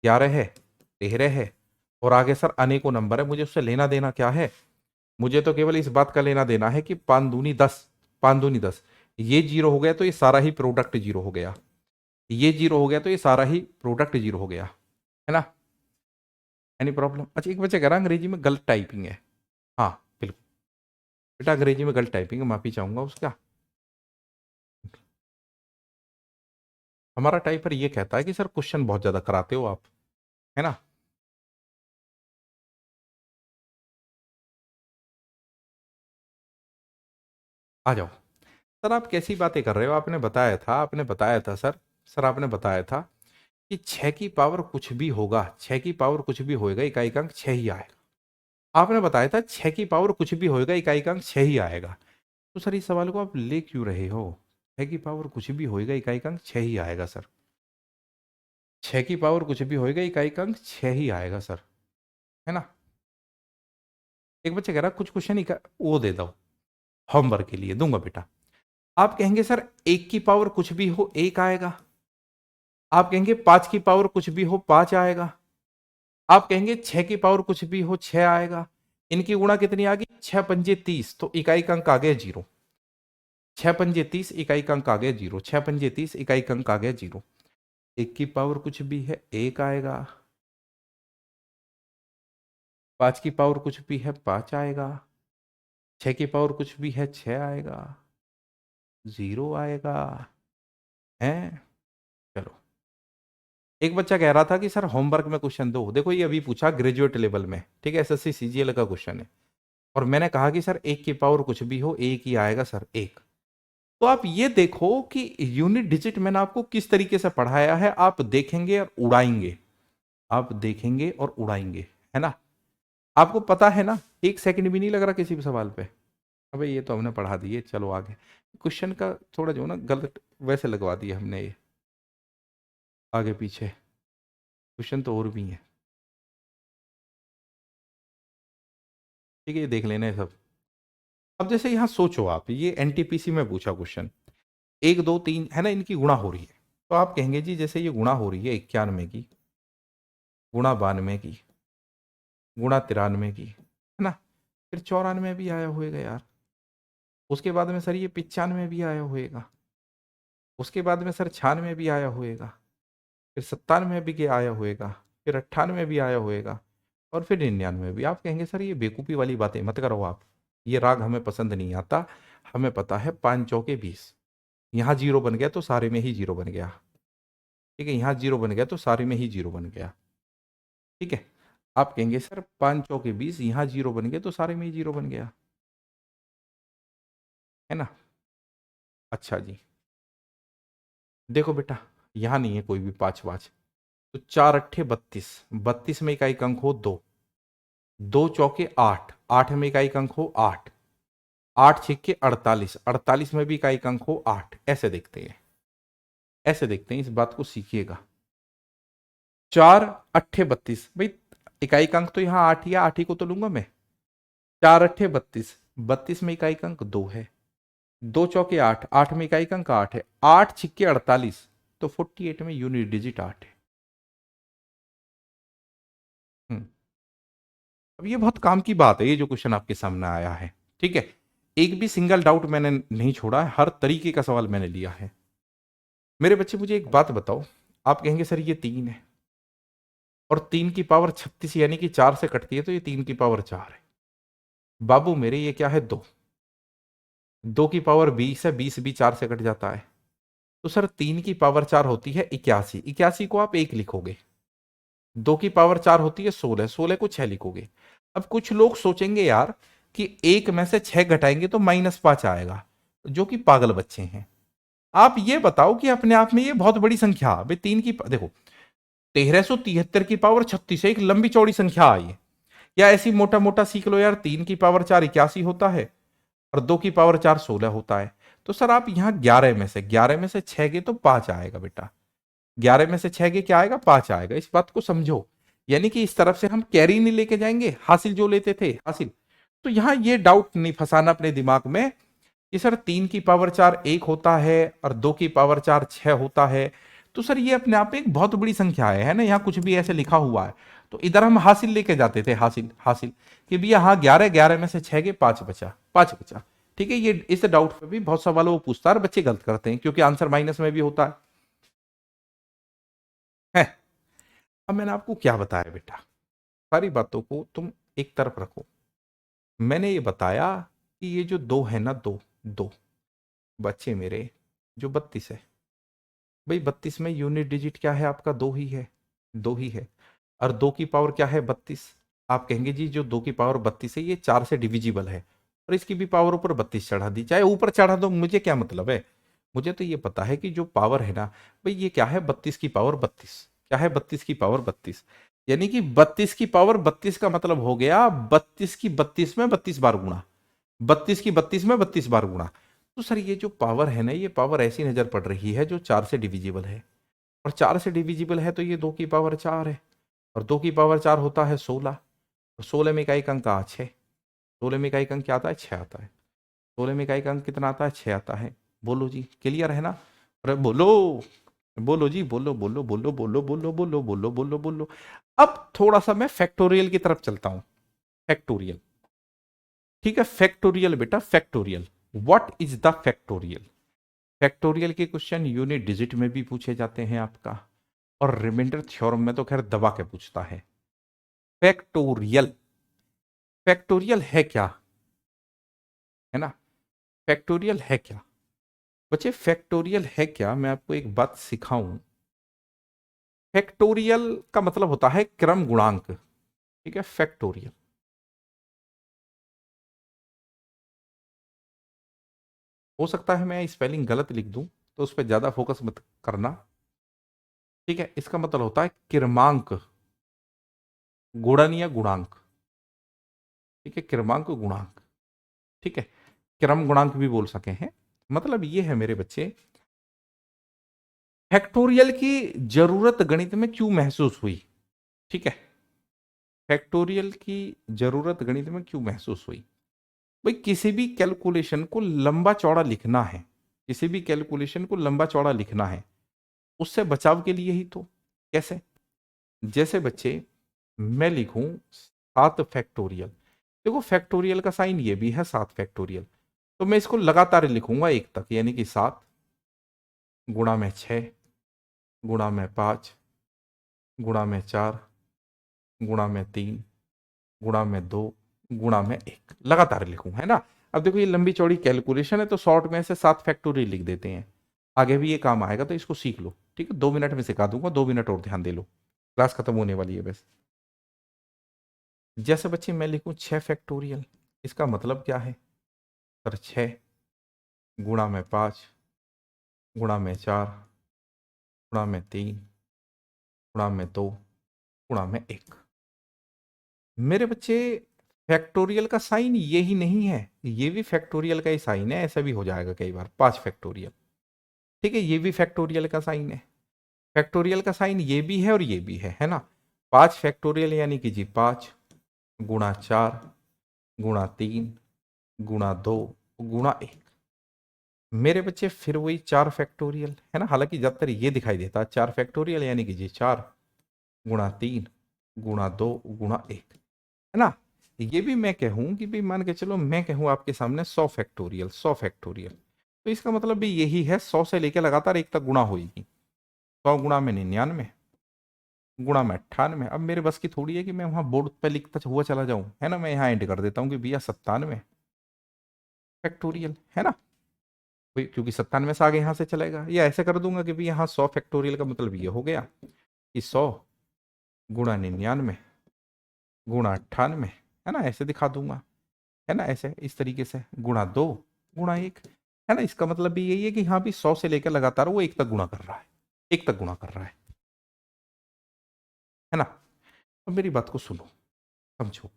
11 है, 13 है, और आगे सर अनेकों नंबर है। मुझे उससे लेना देना क्या है, मुझे तो केवल इस बात का लेना देना है कि 5 दूनी 10, 5 दूनी 10, ये 0 हो गया तो ये सारा ही प्रोडक्ट 0 हो गया, ये 0 हो गया तो ये सारा ही प्रोडक्ट 0 हो गया, है ना। Any problem? अच्छा, एक बच्चा कह रहा अंग्रेजी में गलत टाइपिंग है। हाँ बिल्कुल बेटा, अंग्रेजी में गलत टाइपिंग है, माफी चाहूंगा उसका। हमारा टाइपर ये कहता है कि सर क्वेश्चन बहुत ज्यादा कराते हो आप, है ना। आ जाओ सर, आप कैसी बातें कर रहे हो, आपने बताया था, आपने बताया था सर, सर आपने बताया था कि 6 की पावर कुछ भी होगा, 6 की पावर कुछ भी होएगा, इकाई का अंक 6 ही आएगा। आपने बताया था 6 की पावर कुछ भी होएगा, इकाई का अंक 6 ही आएगा। तो सर इस सवाल को आप ले क्यों रहे हो, 6 की पावर कुछ भी होएगा, इकाई का अंक 6 ही आएगा सर, 6 की पावर कुछ भी होएगा, इकाई का अंक 6 ही आएगा सर, है ना। एक बच्चा कह रहा कुछ क्वेश्चन वो दे दो होमवर्क के लिए, दूंगा बेटा। आप कहेंगे सर 1 की पावर कुछ भी हो 1 आएगा, आप कहेंगे 5 की पावर कुछ भी हो 5 आएगा, आप कहेंगे 6 की पावर कुछ भी हो 6 आएगा। इनकी गुणा कितनी आ गई, 6 पंजे 30, तो इकाई का अंक आ गया 0। 6 पंजे 30, इकाई का अंक आ गया 0, 6 पंजे 30, इकाई का अंक आ गया 0। 1 की पावर कुछ भी है 1 आएगा, 5 की पावर कुछ भी है 5 आएगा, 6 की पावर कुछ भी है 6 आएगा, 0 आएगा, है। चलो, एक बच्चा कह रहा था कि सर होमवर्क में क्वेश्चन दो, देखो ये अभी पूछा ग्रेजुएट लेवल में, ठीक है, एसएससी सीजीएल का क्वेश्चन है, और मैंने कहा कि सर 1 की पावर कुछ भी हो 1 ही आएगा सर, 1। तो आप ये देखो कि यूनिट डिजिट मैंने आपको किस तरीके से पढ़ाया है, आप देखेंगे और उड़ाएंगे, आप देखेंगे और उड़ाएंगे, है ना। आपको पता है ना, 1 सेकंड भी नहीं लग रहा किसी भी सवाल पे। अबे ये तो हमने पढ़ा दिए, चलो आगे। क्वेश्चन का थोड़ा जो ना गलत वैसे लगवा दिया हमने, ये आगे पीछे क्वेश्चन तो और भी है, ठीक है, ये देख लेना है सब। अब जैसे यहाँ सोचो आप, ये एनटीपीसी में पूछा क्वेश्चन, 1 2 3 है ना, इनकी गुणा हो रही है, तो आप कहेंगे जी जैसे ये गुणा हो रही है 91 की, गुणा 92 की, गुणा 93 की, है ना, फिर 94 भी आया होएगा यार, उसके बाद में सर ये 95 भी आया होएगा, उसके बाद में सर 96 भी आया होएगा, फिर 97 भी के आया होएगा, फिर 98 भी आया होएगा, और फिर 99 भी। आप कहेंगे सर ये बेवकूफ़ी वाली बातें मत करो आप, ये राग हमें पसंद नहीं आता, हमें पता है 5 चौके 20, यहाँ 0 बन गया तो सारे में ही 0 बन गया, ठीक है, यहाँ 0 बन गया तो सारे में ही 0 बन गया, ठीक है। आप कहेंगे सर 5 चौके 20, यहाँ 0 बन गया तो सारे में ही 0 बन गया, है ना। अच्छा जी, देखो बेटा, यहाँ नहीं है कोई भी 5 5, तो 4 अट्ठे 32, 32 में इकाई अंक हो 2, 2 चौके 8, 8 में इकाई अंक हो 8, 8 छिक्के 48, 48 में भी इकाई अंक हो 8, ऐसे देखते हैं, ऐसे देखते हैं, इस बात को सीखिएगा। 4 अट्ठे 32 भाई, इकाई अंक तो यहाँ 8 ही है, 8 ही को तो लूंगा मैं। 4 अट्ठे 32, 32 में इकाई अंक 2 है, 2 चौके 8, 8 में इकाई अंक 8 है, 8 छिक्के 48, तो 48 में यूनिट डिजिट 8 है। हम्म। अब ये बहुत काम की बात है, ये जो क्वेश्चन आपके सामने आया है, ठीक है, एक भी सिंगल डाउट मैंने नहीं छोड़ा है, हर तरीके का सवाल मैंने लिया है। मेरे बच्चे मुझे एक बात बताओ, आप कहेंगे सर ये 3 है, और 3 की पावर 36 यानी कि 4 से कटती है, तो ये 3 की पावर 4 है। बाबू मेरे ये क्या है, 2, 2 की पावर 20 है, 20 भी 4 से कट जाता है, तो सर 3 की पावर 4 होती है 81, 81 को आप 1 लिखोगे, 2 की पावर 4 होती है 16, 16 को 6 लिखोगे। अब कुछ लोग सोचेंगे यार कि एक में से 6 घटाएंगे तो -5 आएगा, जो कि पागल बच्चे हैं। आप ये बताओ कि अपने आप में ये बहुत बड़ी संख्या, भाई 3 की देखो 1373 की पावर 36 है, एक लंबी चौड़ी संख्या आई है। या ऐसी मोटा मोटा सीख लो यार, 3 की पावर 4 81 होता है और 2 की पावर 4 16 होता है। तो सर आप यहां 11 में से 6 गए तो 5 आएगा बेटा। 11 में से 6 गए क्या आएगा? 5 आएगा। इस बात को समझो। यानी कि इस तरफ से हम कैरी नहीं लेके जाएंगे, हासिल जो लेते थे हासिल। तो यहां ये डाउट नहीं फंसाना अपने दिमाग में कि सर 3 की पावर 4 1 होता है और 2 की पावर 4 6 होता है। तो सर ये अपने आप में एक बहुत बड़ी संख्या है ना, यहाँ कुछ भी ऐसे लिखा हुआ है। तो इधर हम हासिल लेके जाते थे, हासिल हासिल कि भैया हाँ 11, 11 में से 6 गए 5 बचा, 5 बचा। ठीक है, ये इस डाउट पे भी बहुत सवालों वो पूछता है और बच्चे गलत करते हैं क्योंकि आंसर माइनस में भी होता है। अब मैंने आपको क्या बताया बेटा, सारी बातों को तुम एक तरफ रखो। मैंने ये बताया कि ये जो दो है ना, दो दो बच्चे मेरे, जो 32 है, भाई 32 में यूनिट डिजिट क्या है आपका? 2 ही है, 2 ही है। और 2 की पावर क्या है? 32। आप कहेंगे जी जो 2 की पावर 32 है ये 4 से डिविजिबल है, और इसकी भी पावर ऊपर 32 चढ़ा दी, चाहे ऊपर चढ़ा दो, मुझे क्या मतलब है। मुझे तो ये पता है कि जो पावर है ना भाई, ये क्या है? 32 की पावर 32। क्या है? 32 की पावर 32। यानी कि 32 की पावर 32 का मतलब हो गया 32 की 32 में 32 बार गुणा, 32 की 32 में 32 बार गुणा। तो सर ये जो पावर है ना, ये पावर ऐसी नजर पड़ रही है जो 4 से डिविजिबल है, और 4 से डिविजिबल है तो ये 2 की पावर 4 है, और 2 की पावर 4 होता है 16, और 16 में का एक अंक आ 6। 16 में का एक अंक क्या आता है? 6 आता है। 16 में का एक अंक कितना आता है? 6 आता है। बोलो जी, क्लियर है ना? अरे बोलो, बोलो जी, बोलो बोलो बोलो बोलो बोलो बोलो बोलो बोलो बोलो। अब थोड़ा सा मैं फैक्टोरियल की तरफ चलता हूं। फैक्टोरियल, ठीक है, फैक्टोरियल बेटा, factorial. What is the factorial? Factorial के क्वेश्चन यूनिट डिजिट में भी पूछे जाते हैं आपका, और रिमाइंडर थ्योरम में तो खैर दबा के पूछता है। फैक्टोरियल, फैक्टोरियल है क्या, है ना? फैक्टोरियल है क्या बच्चे? फैक्टोरियल है क्या, मैं आपको एक बात सिखाऊं। फैक्टोरियल का मतलब होता है क्रम गुणांक। ठीक है, फैक्टोरियल। हो सकता है मैं स्पेलिंग गलत लिख दूं, तो उस पर ज्यादा फोकस मत करना। ठीक है, इसका मतलब होता है क्रमांक गुणन या गुणांक। ठीक है, क्रमांक गुणांक। ठीक है, क्रम गुणांक भी बोल सके हैं। मतलब ये है मेरे बच्चे, फैक्टोरियल की जरूरत गणित में क्यों महसूस हुई? ठीक है, फैक्टोरियल की जरूरत गणित में क्यों महसूस हुई? भाई किसी भी कैलकुलेशन को लंबा चौड़ा लिखना है, किसी भी कैलकुलेशन को लंबा चौड़ा लिखना है, उससे बचाव के लिए ही तो। कैसे? जैसे बच्चे मैं लिखूं 7 फैक्टोरियल, देखो फैक्टोरियल का साइन ये भी है 7 फैक्टोरियल, तो मैं इसको लगातार लिखूंगा 1 तक, यानी कि 7 गुणा में 6 गुणा में 5 गुणा में 4 गुणा में 3 गुणा में 2 गुणा में 1, लगातार लिखूं, है ना? अब देखो ये लंबी चौड़ी कैलकुलेशन है, तो शॉर्ट में से 7 फैक्टोरियल लिख देते हैं। आगे भी ये काम आएगा, तो इसको सीख लो। ठीक है, 2 मिनट में सिखा दूंगा, 2 मिनट और ध्यान दे लो, क्लास खत्म होने वाली है बस। जैसे बच्चे मैं लिखूं 6 फैक्टोरियल, इसका मतलब क्या है? सर 6 गुणा में 5 गुणा में 4 गुणा में 3 गुणा में 2 गुणा में 1। मेरे बच्चे फैक्टोरियल का साइन ये ही नहीं है, ये भी फैक्टोरियल का ही साइन है, ऐसा भी हो जाएगा कई बार 5 फैक्टोरियल। ठीक है, ये भी फैक्टोरियल का साइन है। फैक्टोरियल का साइन ये भी है और ये भी है ना? 5 फैक्टोरियल यानी कि जी 5 गुणा 4 गुणा 3 गुणा 2 गुणा 1। मेरे बच्चे फिर वही 4 फैक्टोरियल, है ना? हालांकि ज्यादातर ये दिखाई देता 4 फैक्टोरियल यानी कि जी 4 गुणा 3 गुणा 2 गुणा 1, है ना? ये भी मैं कहूं कि भाई मान के चलो, मैं कहूं आपके सामने 100 फैक्टोरियल, 100 फैक्टोरियल, तो इसका मतलब भी यही है 100 से लेकर लगातार 1 तक गुणा होगी। 100 गुणा में 99 गुणा में 98। अब मेरे बस की थोड़ी है कि मैं वहां बोर्ड पे लिखता हुआ चला जाऊं, है ना? मैं यहाँ एंड कर देता हूँ कि भैया 97 फैक्टोरियल, है ना? क्योंकि 97 से आगे यहां से चलेगा, या ऐसे कर दूंगा कि भाई यहाँ 100 फैक्टोरियल का मतलब ये हो गया कि 100 गुणा 99 गुणा 98, है ना, ऐसे दिखा दूंगा, है ना, ऐसे इस तरीके से, गुणा 2 गुणा 1, है ना। इसका मतलब भी यही है कि हाँ भी 100 से लेकर लगातार वो 1 तक गुणा कर रहा है, 1 तक गुणा कर रहा है ना। अब मेरी बात को सुनो, समझो।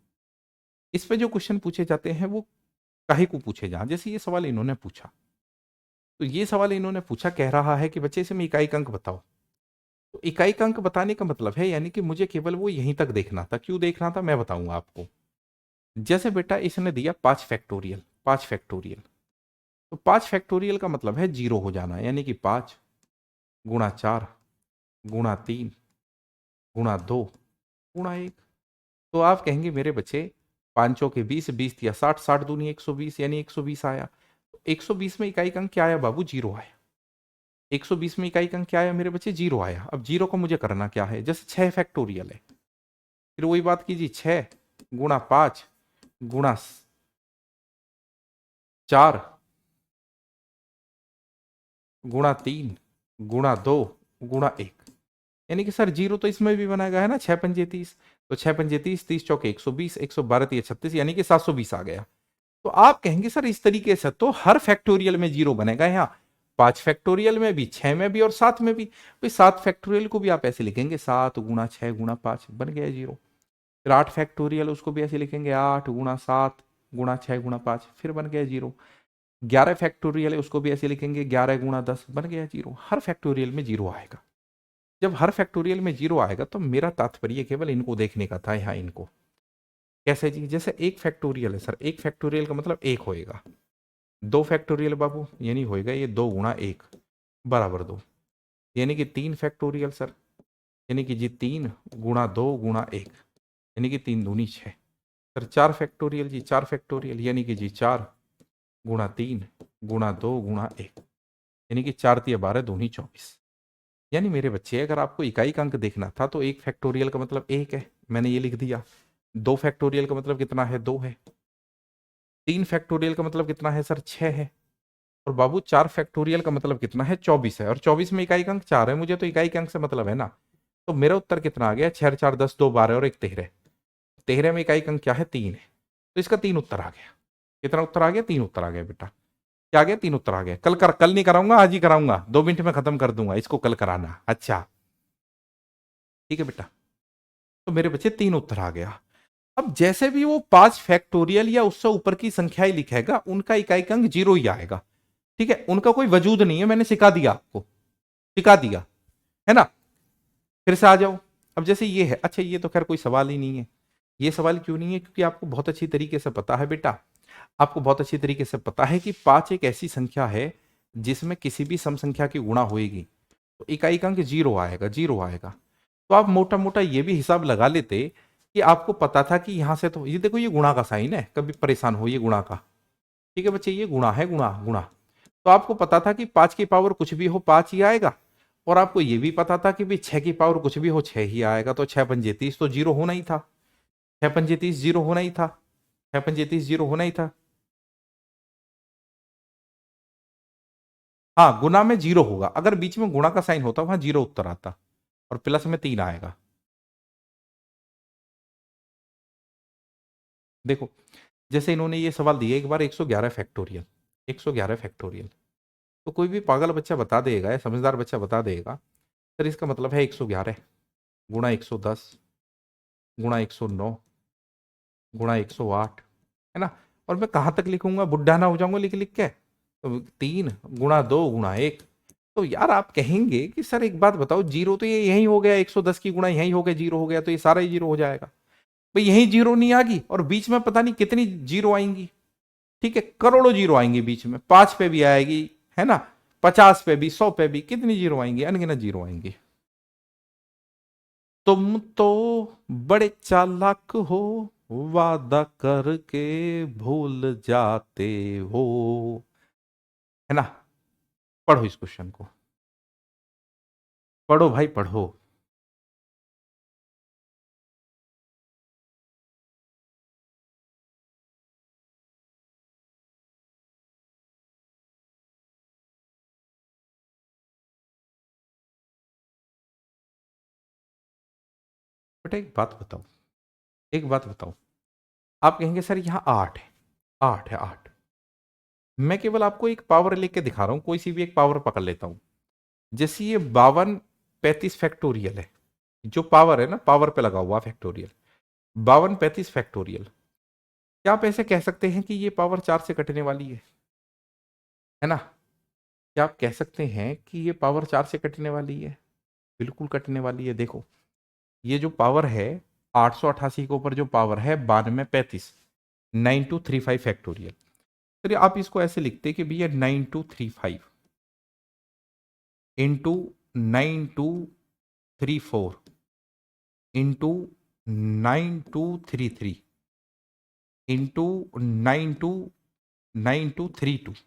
इस पे जो क्वेश्चन पूछे जाते हैं वो काहे को पूछे जा, जैसे ये सवाल इन्होंने पूछा, तो ये सवाल इन्होंने पूछा, कह रहा है कि बच्चे इसमें इकाई अंक बताओ। तो इकाई अंक बताने का मतलब है यानी कि मुझे केवल वो यहीं तक देखना था। क्यों देखना था मैं बताऊंगा आपको। जैसे बेटा इसने दिया 5 फैक्टोरियल, 5 फैक्टोरियल, तो 5 फैक्टोरियल का मतलब है 0 हो जाना, यानी कि 5 गुणा 4 गुणा 3 गुणा 2 गुणा 1। तो आप कहेंगे मेरे बच्चे, पांचों के 20, 20 या 60, 60 दूनी 120, यानी 120 आया। 120 में इकाई अंक क्या आया बाबू, 0 आया। 120 में इकाई अंक क्या आया मेरे बच्चे, 0 आया। अब 0 को मुझे करना क्या है, जैसे 6 फैक्टोरियल है, फिर वही बात कीजिए, 6 गुणा 5 गुणा 4 गुणा 3 गुणा 2 गुणा 1, यानी कि सर 0 तो इसमें भी बनाएगा, है ना, 6 पंजे 30, तो 6 पंजे 30, 30 चौके 120, 112 36, यानी कि 720 आ गया। तो आप कहेंगे सर इस तरीके से तो हर फैक्टोरियल में 0 बनेगा, यहाँ 5 फैक्टोरियल में भी, 6 में भी और 7 में भी। भाई 7 फैक्टोरियल को भी आप ऐसे लिखेंगे, 7 गुणा 6 गुणा 5 बन गया 0। फिर 8 फैक्टोरियल, उसको भी ऐसे लिखेंगे, 8 गुणा 7 गुणा 6 गुणा 5, फिर बन गया 0। 11 फैक्टोरियल है, उसको भी ऐसे लिखेंगे, 11 गुणा 10 बन गया 0। हर फैक्टोरियल में 0 आएगा। जब हर फैक्टोरियल में 0 आएगा तो मेरा तात्पर्य केवल इनको देखने का था, यहाँ इनको। कैसे जी, जैसे 1 फैक्टोरियल है सर, 1 फैक्टोरियल का मतलब 1 होएगा। 2 फैक्टोरियल बाबू, यानी होएगा ये 2 गुणा 1 बराबर 2, यानी कि 3 फैक्टोरियल सर, यानी कि जी 3 गुणा 2 गुणा 1, यानी कि 3 दूनी 6। सर 4 फैक्टोरियल जी, 4 फैक्टोरियल, यानी कि जी 4 गुणा 3 गुणा 2 गुणा 1, यानी कि 4 × 3 = 12 दूनी 24। यानी मेरे बच्चे अगर आपको इकाई का अंक देखना था तो 1 फैक्टोरियल का मतलब 1 है, मैंने ये लिख दिया। 2 फैक्टोरियल का मतलब कितना है, 2 है। 3 फैक्टोरियल का मतलब कितना है सर, 6 है। और बाबू 4 फैक्टोरियल का मतलब कितना है, 24 है। और 24 में इकाई का अंक 4 है, मुझे तो इकाई के अंक से मतलब है ना। तो मेरा उत्तर कितना आ गया, 6 4 10 2 12 और 1 13। 13 में इकाई का अंक क्या है, 3 है। तो इसका 3 उत्तर आ गया। कितना उत्तर आ गया, 3 उत्तर आ गया बेटा। क्या आ गया, 3 उत्तर आ गया। कल नहीं कराऊंगा, आज ही कराऊंगा, 2 मिनट में खत्म कर दूंगा इसको, कल कराना। अच्छा ठीक है बेटा। तो मेरे बच्चे 3 उत्तर आ गया। अब जैसे भी वो 5 फैक्टोरियल या उससे ऊपर की संख्या ही लिखेगा, उनका इकाई का अंक 0 ही आएगा। ठीक है, उनका कोई वजूद नहीं है, मैंने सिखा दिया आपको, सिखा दिया, है ना। फिर से आ जाओ। अब जैसे ये है, अच्छा ये तो खैर कोई सवाल ही नहीं है। ये सवाल क्यों नहीं है, क्योंकि आपको बहुत अच्छी तरीके से पता है बेटा, आपको बहुत अच्छी तरीके से पता है कि 5 एक ऐसी संख्या है जिसमें किसी भी सम संख्या की गुणा होएगी तो इकाई का अंक 0 आएगा, 0 आएगा। तो आप मोटा मोटा ये भी हिसाब लगा लेते कि आपको पता था कि यहां से, तो ये देखो ये गुणा का साइन है, कभी परेशान हो, ये गुणा का। ठीक है बच्चे, ये गुणा है, गुणा गुणा। तो आपको पता था कि 5 की पावर कुछ भी हो 5 ही आएगा। और आपको यह भी पता था कि भाई 6 की पावर कुछ भी हो 6 ही आएगा। तो 6 पंजे 30 तो 0 होना ही था, 6 पंजे 30 0 होना ही था, 6 पंजे 30 0 होना ही था। हाँ, गुना में 0 होगा, अगर बीच में गुणा का साइन होता वहां 0 उत्तर आता, और प्लस में 3 आएगा। देखो, जैसे इन्होंने ये सवाल दिया एक बार, 111 फैक्टोरियल, 111 फैक्टोरियल। तो कोई भी पागल बच्चा बता देगा या समझदार बच्चा बता देगा, सर इसका मतलब है 111 गुणा 110 गुणा 109 गुणा 108, है ना। और मैं कहां तक लिखूंगा, बुढ़ा ना हो जाऊंगा लिख लिख के। तो 3 गुणा 2 गुणा 1। तो यार आप कहेंगे कि सर एक बात बताओ, 0 तो ये यही हो गया, 110 की गुणा यही हो गया, 0 हो गया, तो ये सारा ही 0 हो जाएगा। भाई यही 0 नहीं आ गई, और बीच में पता नहीं कितनी 0 आएंगी। ठीक है, करोड़ों 0 आएंगी बीच में, 5 पे भी आएगी, है ना, 50 पे भी, 100 पे भी, कितनी 0 आएंगी, अनगिनत 0 आएंगी। तुम तो बड़े चालाक हो, वादा करके भूल जाते हो, है ना। पढ़ो इस क्वेश्चन को, पढ़ो भाई पढ़ो। बेटा एक बात बताओ, आप कहेंगे सर यहाँ 8 है, 8 है, 8। मैं केवल आपको एक पावर लेके दिखा रहा हूं, कोई सी भी एक पावर पकड़ लेता हूं। जैसे ये 52 35 फैक्टोरियल है, जो पावर है ना, पावर पे लगा हुआ फैक्टोरियल, 52 35 फैक्टोरियल। क्या आप ऐसे कह सकते हैं कि ये पावर 4 से कटने वाली है ना? क्या आप कह सकते हैं कि ये पावर 4 से कटने वाली है? बिल्कुल कटने वाली है। देखो, ये जो पावर है 888 के ऊपर जो पावर है 9235, 9235 फैक्टोरियल। चलिए आप इसको ऐसे लिखते कि भैया 9235 इंटू 9234 इंटू 9233 इंटू 929232।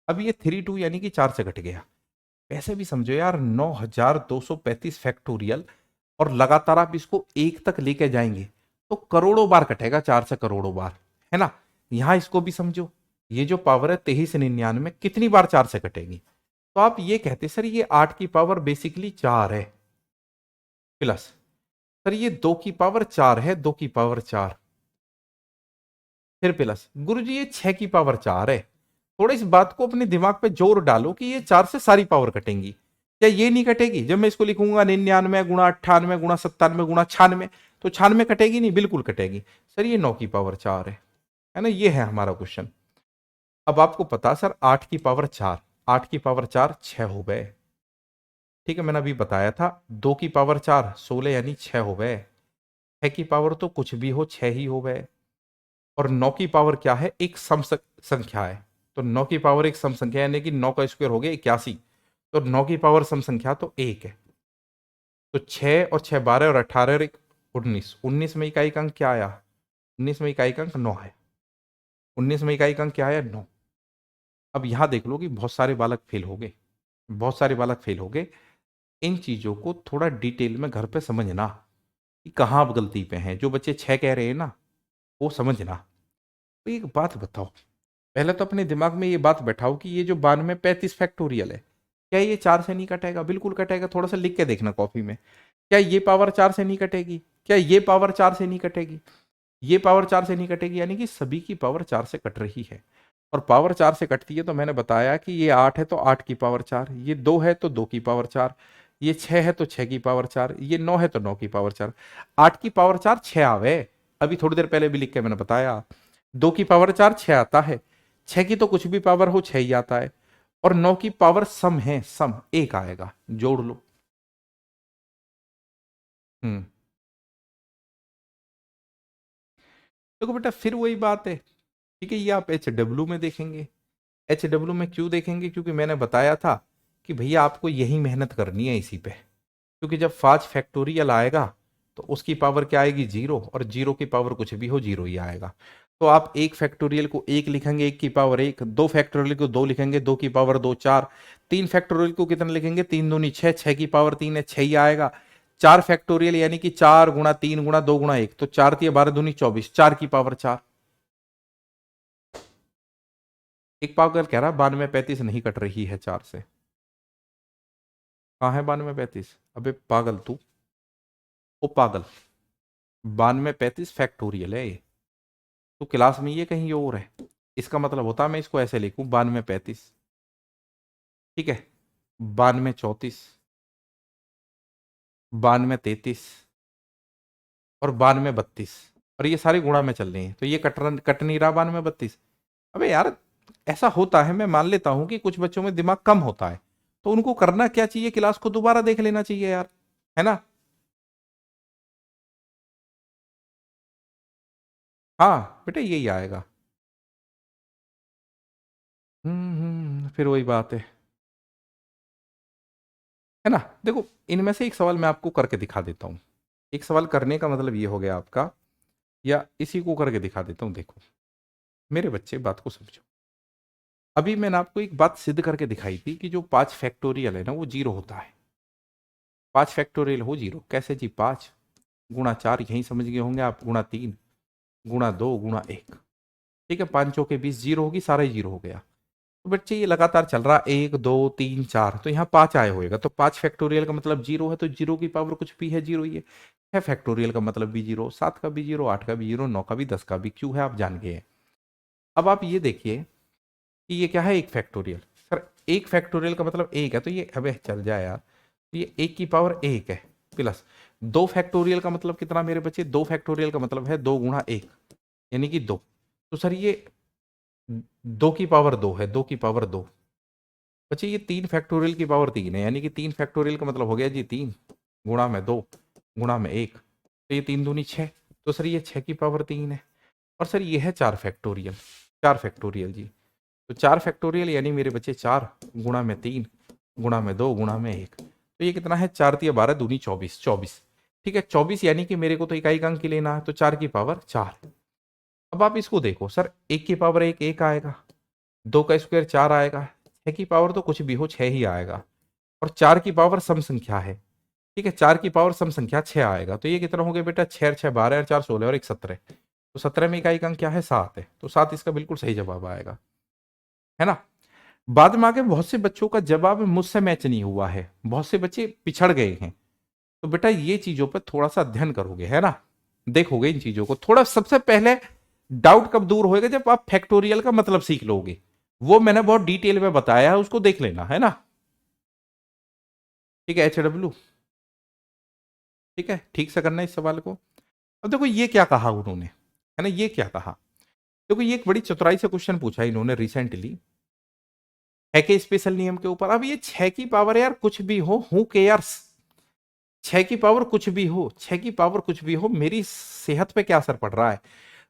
अब ये 32 यानी कि 4 से घट गया। वैसे भी समझो यार, 9235 फैक्टोरियल, और लगातार आप इसको एक तक लेके जाएंगे तो करोड़ों बार कटेगा, 4 से करोड़ों बार, है ना? यहां इसको भी समझो, ये जो पावर है 2399 कितनी बार 4 से कटेगी? तो आप ये कहते सर ये 8 की पावर बेसिकली 4 है, प्लस सर ये 2 की पावर 4 है, 2 की पावर 4, फिर प्लस गुरुजी ये 6 की पावर 4 है। थोड़ा इस बात को अपने दिमाग पे जोर डालो कि ये 4 से सारी पावर कटेंगी। क्या ये नहीं कटेगी? जब मैं इसको लिखूंगा 99 गुणा 98 गुणा 97 गुणा 96, तो 96 कटेगी नहीं? बिल्कुल कटेगी। सर ये 9 की पावर 4 है ना? ये है हमारा क्वेश्चन। अब आपको पता सर 8 की पावर 4, 8 की पावर 4 6 हो गए, ठीक है? मैंने अभी बताया था 2 की पावर 4 16 यानी 6 हो गए, 6 की पावर तो कुछ भी हो 6 ही हो गए, और 9 की पावर क्या है? एक सम संख्या है, तो 9 की पावर एक सम संख्या यानी कि 9 का स्क्वायर हो गया 81, तो 9 की पावर सम संख्या तो 1 है। तो 6 और 6 12 और 18 और 1 19, 19 में इकाई अंक क्या आया? 19 में इकाई अंक 9 है, 19 में इकाई अंक क्या आया? 9। अब यहां देख लो कि बहुत सारे बालक फेल हो गए, बहुत सारे बालक फेल हो गए। इन चीजों को थोड़ा डिटेल में घर पे समझना कि कहाँ आप गलती पे हैं। जो बच्चे 6 कह रहे हैं ना, वो समझना। तो एक बात बताओ, पहले तो अपने दिमाग में ये बात बैठाओ कि ये जो 92 35 फैक्टोरियल है, क्या ये 4 से नहीं कटेगा? बिल्कुल कटेगा। थोड़ा सा लिख के देखना कॉपी में। क्या ये पावर 4 से नहीं कटेगी? क्या ये पावर 4 से नहीं कटेगी? ये पावर 4 से नहीं कटेगी, यानी कि सभी की पावर 4 से कट रही है। और पावर 4 से कटती है तो मैंने बताया कि ये 8 है तो 8 की पावर 4, ये 2 है तो 2 की पावर 4, ये 6 है तो 6 की पावर 4, ये 9 है तो 9 की पावर 4। 8 की पावर 4 6 आवे, अभी थोड़ी देर पहले भी लिख के मैंने बताया। 2 की पावर 4 6 आता है, 6 की तो कुछ भी पावर हो 6 ही आता है, और 9 की पावर सम है, सम 1 आएगा, जोड़ लो। हम्म। देखो बेटा फिर वही बात है, ठीक है? ये आप एच डब्ल्यू में देखेंगे। एच डब्ल्यू में क्यों देखेंगे? क्योंकि मैंने बताया था कि भैया आपको यही मेहनत करनी है इसी पे, क्योंकि जब 5 फैक्टोरियल आएगा तो उसकी पावर क्या आएगी? 0, और 0 की पावर कुछ भी हो 0 ही आएगा। तो आप एक फैक्टोरियल को 1 लिखेंगे, 1 की पावर 1, 2 फैक्टोरियल को 2 लिखेंगे, 2 की पावर 2 4, 3 फैक्टोरियल को कितना लिखेंगे? 3 दूनी 6, 6 की पावर 3 है, 6 ही आएगा। 4 फैक्टोरियल यानी कि 4 गुणा 3 गुणा 2 गुणा 1, तो 4 3 12 दूनी 24, 4 की पावर 4। एक पागल कह रहा 92 35 नहीं कट रही है 4 से। कहाँ है 92 35? अबे पागल तू, ओ पागल, 92 35 फैक्टोरियल है ये, तो क्लास में ये कहीं और है। इसका मतलब होता मैं इसको ऐसे लिखूं 92 35, ठीक है, 92 34, 92 33 और 92 32, और ये सारी गुणा में चल रही है, तो ये कट नहीं रहा 92 32। अबे यार ऐसा होता है, मैं मान लेता हूं कि कुछ बच्चों में दिमाग कम होता है, तो उनको करना क्या चाहिए? क्लास को दोबारा देख लेना चाहिए यार, है ना? हाँ बेटा यही आएगा। फिर वही बात है ना? देखो इनमें से एक सवाल मैं आपको करके दिखा देता हूं। एक सवाल करने का मतलब ये हो गया आपका, या इसी को करके दिखा देता हूं। देखो मेरे बच्चे बात को समझो, अभी मैंने आपको एक बात सिद्ध करके दिखाई थी कि जो 5 फैक्टोरियल है ना वो 0 होता है। 5 फैक्टोरियल हो 0 कैसे जी? 5 गुणा 4 यही समझ गए होंगे आप, गुणा 3 गुणा 2 गुणा 1, ठीक है? 5 के 20 0 होगी, सारा ही 0 हो गया। तो बच्चे ये लगातार चल रहा, 1 2 3 4, तो यहाँ 5 आए होएगा, तो 5 फैक्टोरियल का मतलब 0 है, तो 0 की पावर कुछ भी है, 0 ही है। 6 फैक्टोरियल का मतलब भी 0, 7 का भी 0, 8 का भी 0, 9 का भी, 10 का भी। क्यों है आप जान गए हैं। अब आप ये देखिए कि ये क्या है, 1 फैक्टोरियल। सर 1 फैक्टोरियल का मतलब 1 है, तो ये अबे चल जाए यार, तो ये 1 की पावर 1 है, प्लस 2 फैक्टोरियल का मतलब कितना मेरे बच्चे, 2 फैक्टोरियल का मतलब है 2 गुणा 1, यानी कि 2। तो सर ये 2 की पावर 2 है, 2 की पावर 2। बच्चे ये 3 फैक्टोरियल की पावर 3 है, यानी कि 3 फैक्टोरियल का मतलब हो गया जी 3 गुणा में 2 गुणा में 1, तो ये 3 दूनी 6, तो सर ये 6 की पावर 3 है। और सर ये है 4 फैक्टोरियल, 4 फैक्टोरियल जी। तो 4 फैक्टोरियल यानी मेरे बच्चे 4 गुणा में 3 गुणा में 2 गुणा में 1, तो ये कितना है, 4 तिया 12 दूनी 24, 24। ठीक है 24, यानी कि मेरे को तो इकाई अंक की लेना है, तो 4 की पावर 4। अब आप इसको देखो सर, 1 की पावर 1 1 आएगा, 2 का स्क्वायर 4 आएगा, 6 की पावर तो कुछ भी हो 6 ही आएगा, और 4 की पावर सम संख्या है। ठीक है 4 की पावर सम संख्या 6 आएगा, तो ये कितना हो गया बेटा, 6 6 12 और 4 16 और 1 17, तो 17 में इकाई अंक क्या है, 7 है, तो 7 इसका बिल्कुल सही जवाब आएगा, है ना। बाद में आगे बहुत से बच्चों का जवाब मुझसे मैच नहीं हुआ है, बहुत से बच्चे पिछड़ गए हैं, तो बेटा ये चीजों पर थोड़ा सा अध्ययन करोगे, है ना, देखोगे इन चीजों को थोड़ा। सबसे पहले डाउट कब दूर होएगा, जब आप फैक्टोरियल का मतलब सीख लोगे, वो मैंने बहुत डिटेल में बताया है, उसको देख लेना, है ना। ठीक है HW, ठीक है, ठीक से करना इस सवाल को। अब देखो ये क्या कहा उन्होंने, है ना, ये क्या कहा, देखो ये एक बड़ी चतुराई से क्वेश्चन पूछा इन्होंने रिसेंटली, है के स्पेशल नियम के ऊपर। अब ये 6 की पावर यार कुछ भी हो, हु केयर्स, 6 की पावर कुछ भी हो, 6 की पावर कुछ भी हो, मेरी सेहत पे क्या असर पड़ रहा है।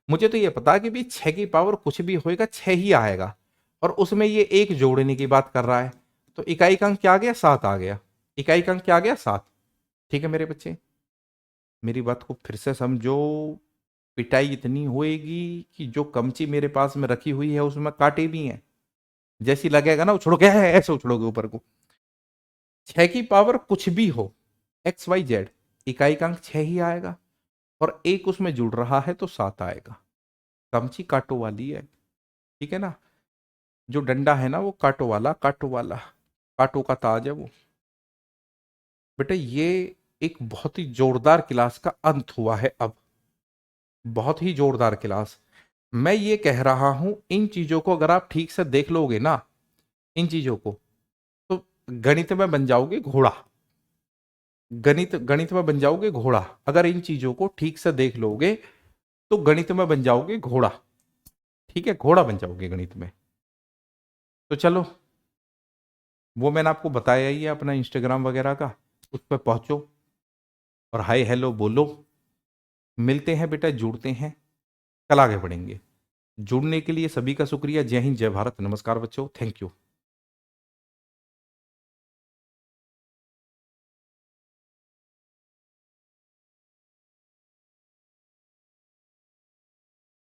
मुझे तो ये पता है कि भी 6 की पावर कुछ भी होएगा 6 ही आएगा, और उसमें ये एक जोड़ने की बात कर रहा है, तो इकाई का अंक क्या आ गया, 7 आ गया, इकाई का अंक क्या आ गया, 7। ठीक है मेरे बच्चे, मेरी बात को फिर से समझो, पिटाई इतनी होएगी कि जो कमची मेरे पास में रखी हुई है उसमें कांटे भी हैं, जैसी लगेगा ना उछड़ो, क्या है ऐसे उछड़ोगे ऊपर को। 6 की पावर कुछ भी हो, XYZ, इकाई का अंक 6 ही आएगा, और एक उसमें जुड़ रहा है तो 7 आएगा। कमची कांटो वाली है, ठीक है ना, जो डंडा है ना वो कांटो वाला, कांटो वाला, कांटो का ताज है वो। बेटा ये एक बहुत ही जोरदार क्लास का अंत हुआ है अब, बहुत ही जोरदार क्लास। मैं ये कह रहा हूं इन चीजों को अगर आप ठीक से देख लोगे ना, इन चीजों को, तो गणित में बन जाओगे घोड़ा, गणित गणित में बन जाओगे घोड़ा, अगर इन चीजों को ठीक से देख लोगे तो गणित में बन जाओगे घोड़ा। ठीक है घोड़ा बन जाओगे गणित में। तो चलो, वो मैंने आपको बताया ही है अपना इंस्टाग्राम वगैरह का, उस पर पहुंचो और हाय हेलो बोलो। मिलते हैं बेटा, जुड़ते हैं, कल आगे बढ़ेंगे। जुड़ने के लिए सभी का शुक्रिया। जय हिंद, जय भारत, नमस्कार बच्चों, थैंक यू।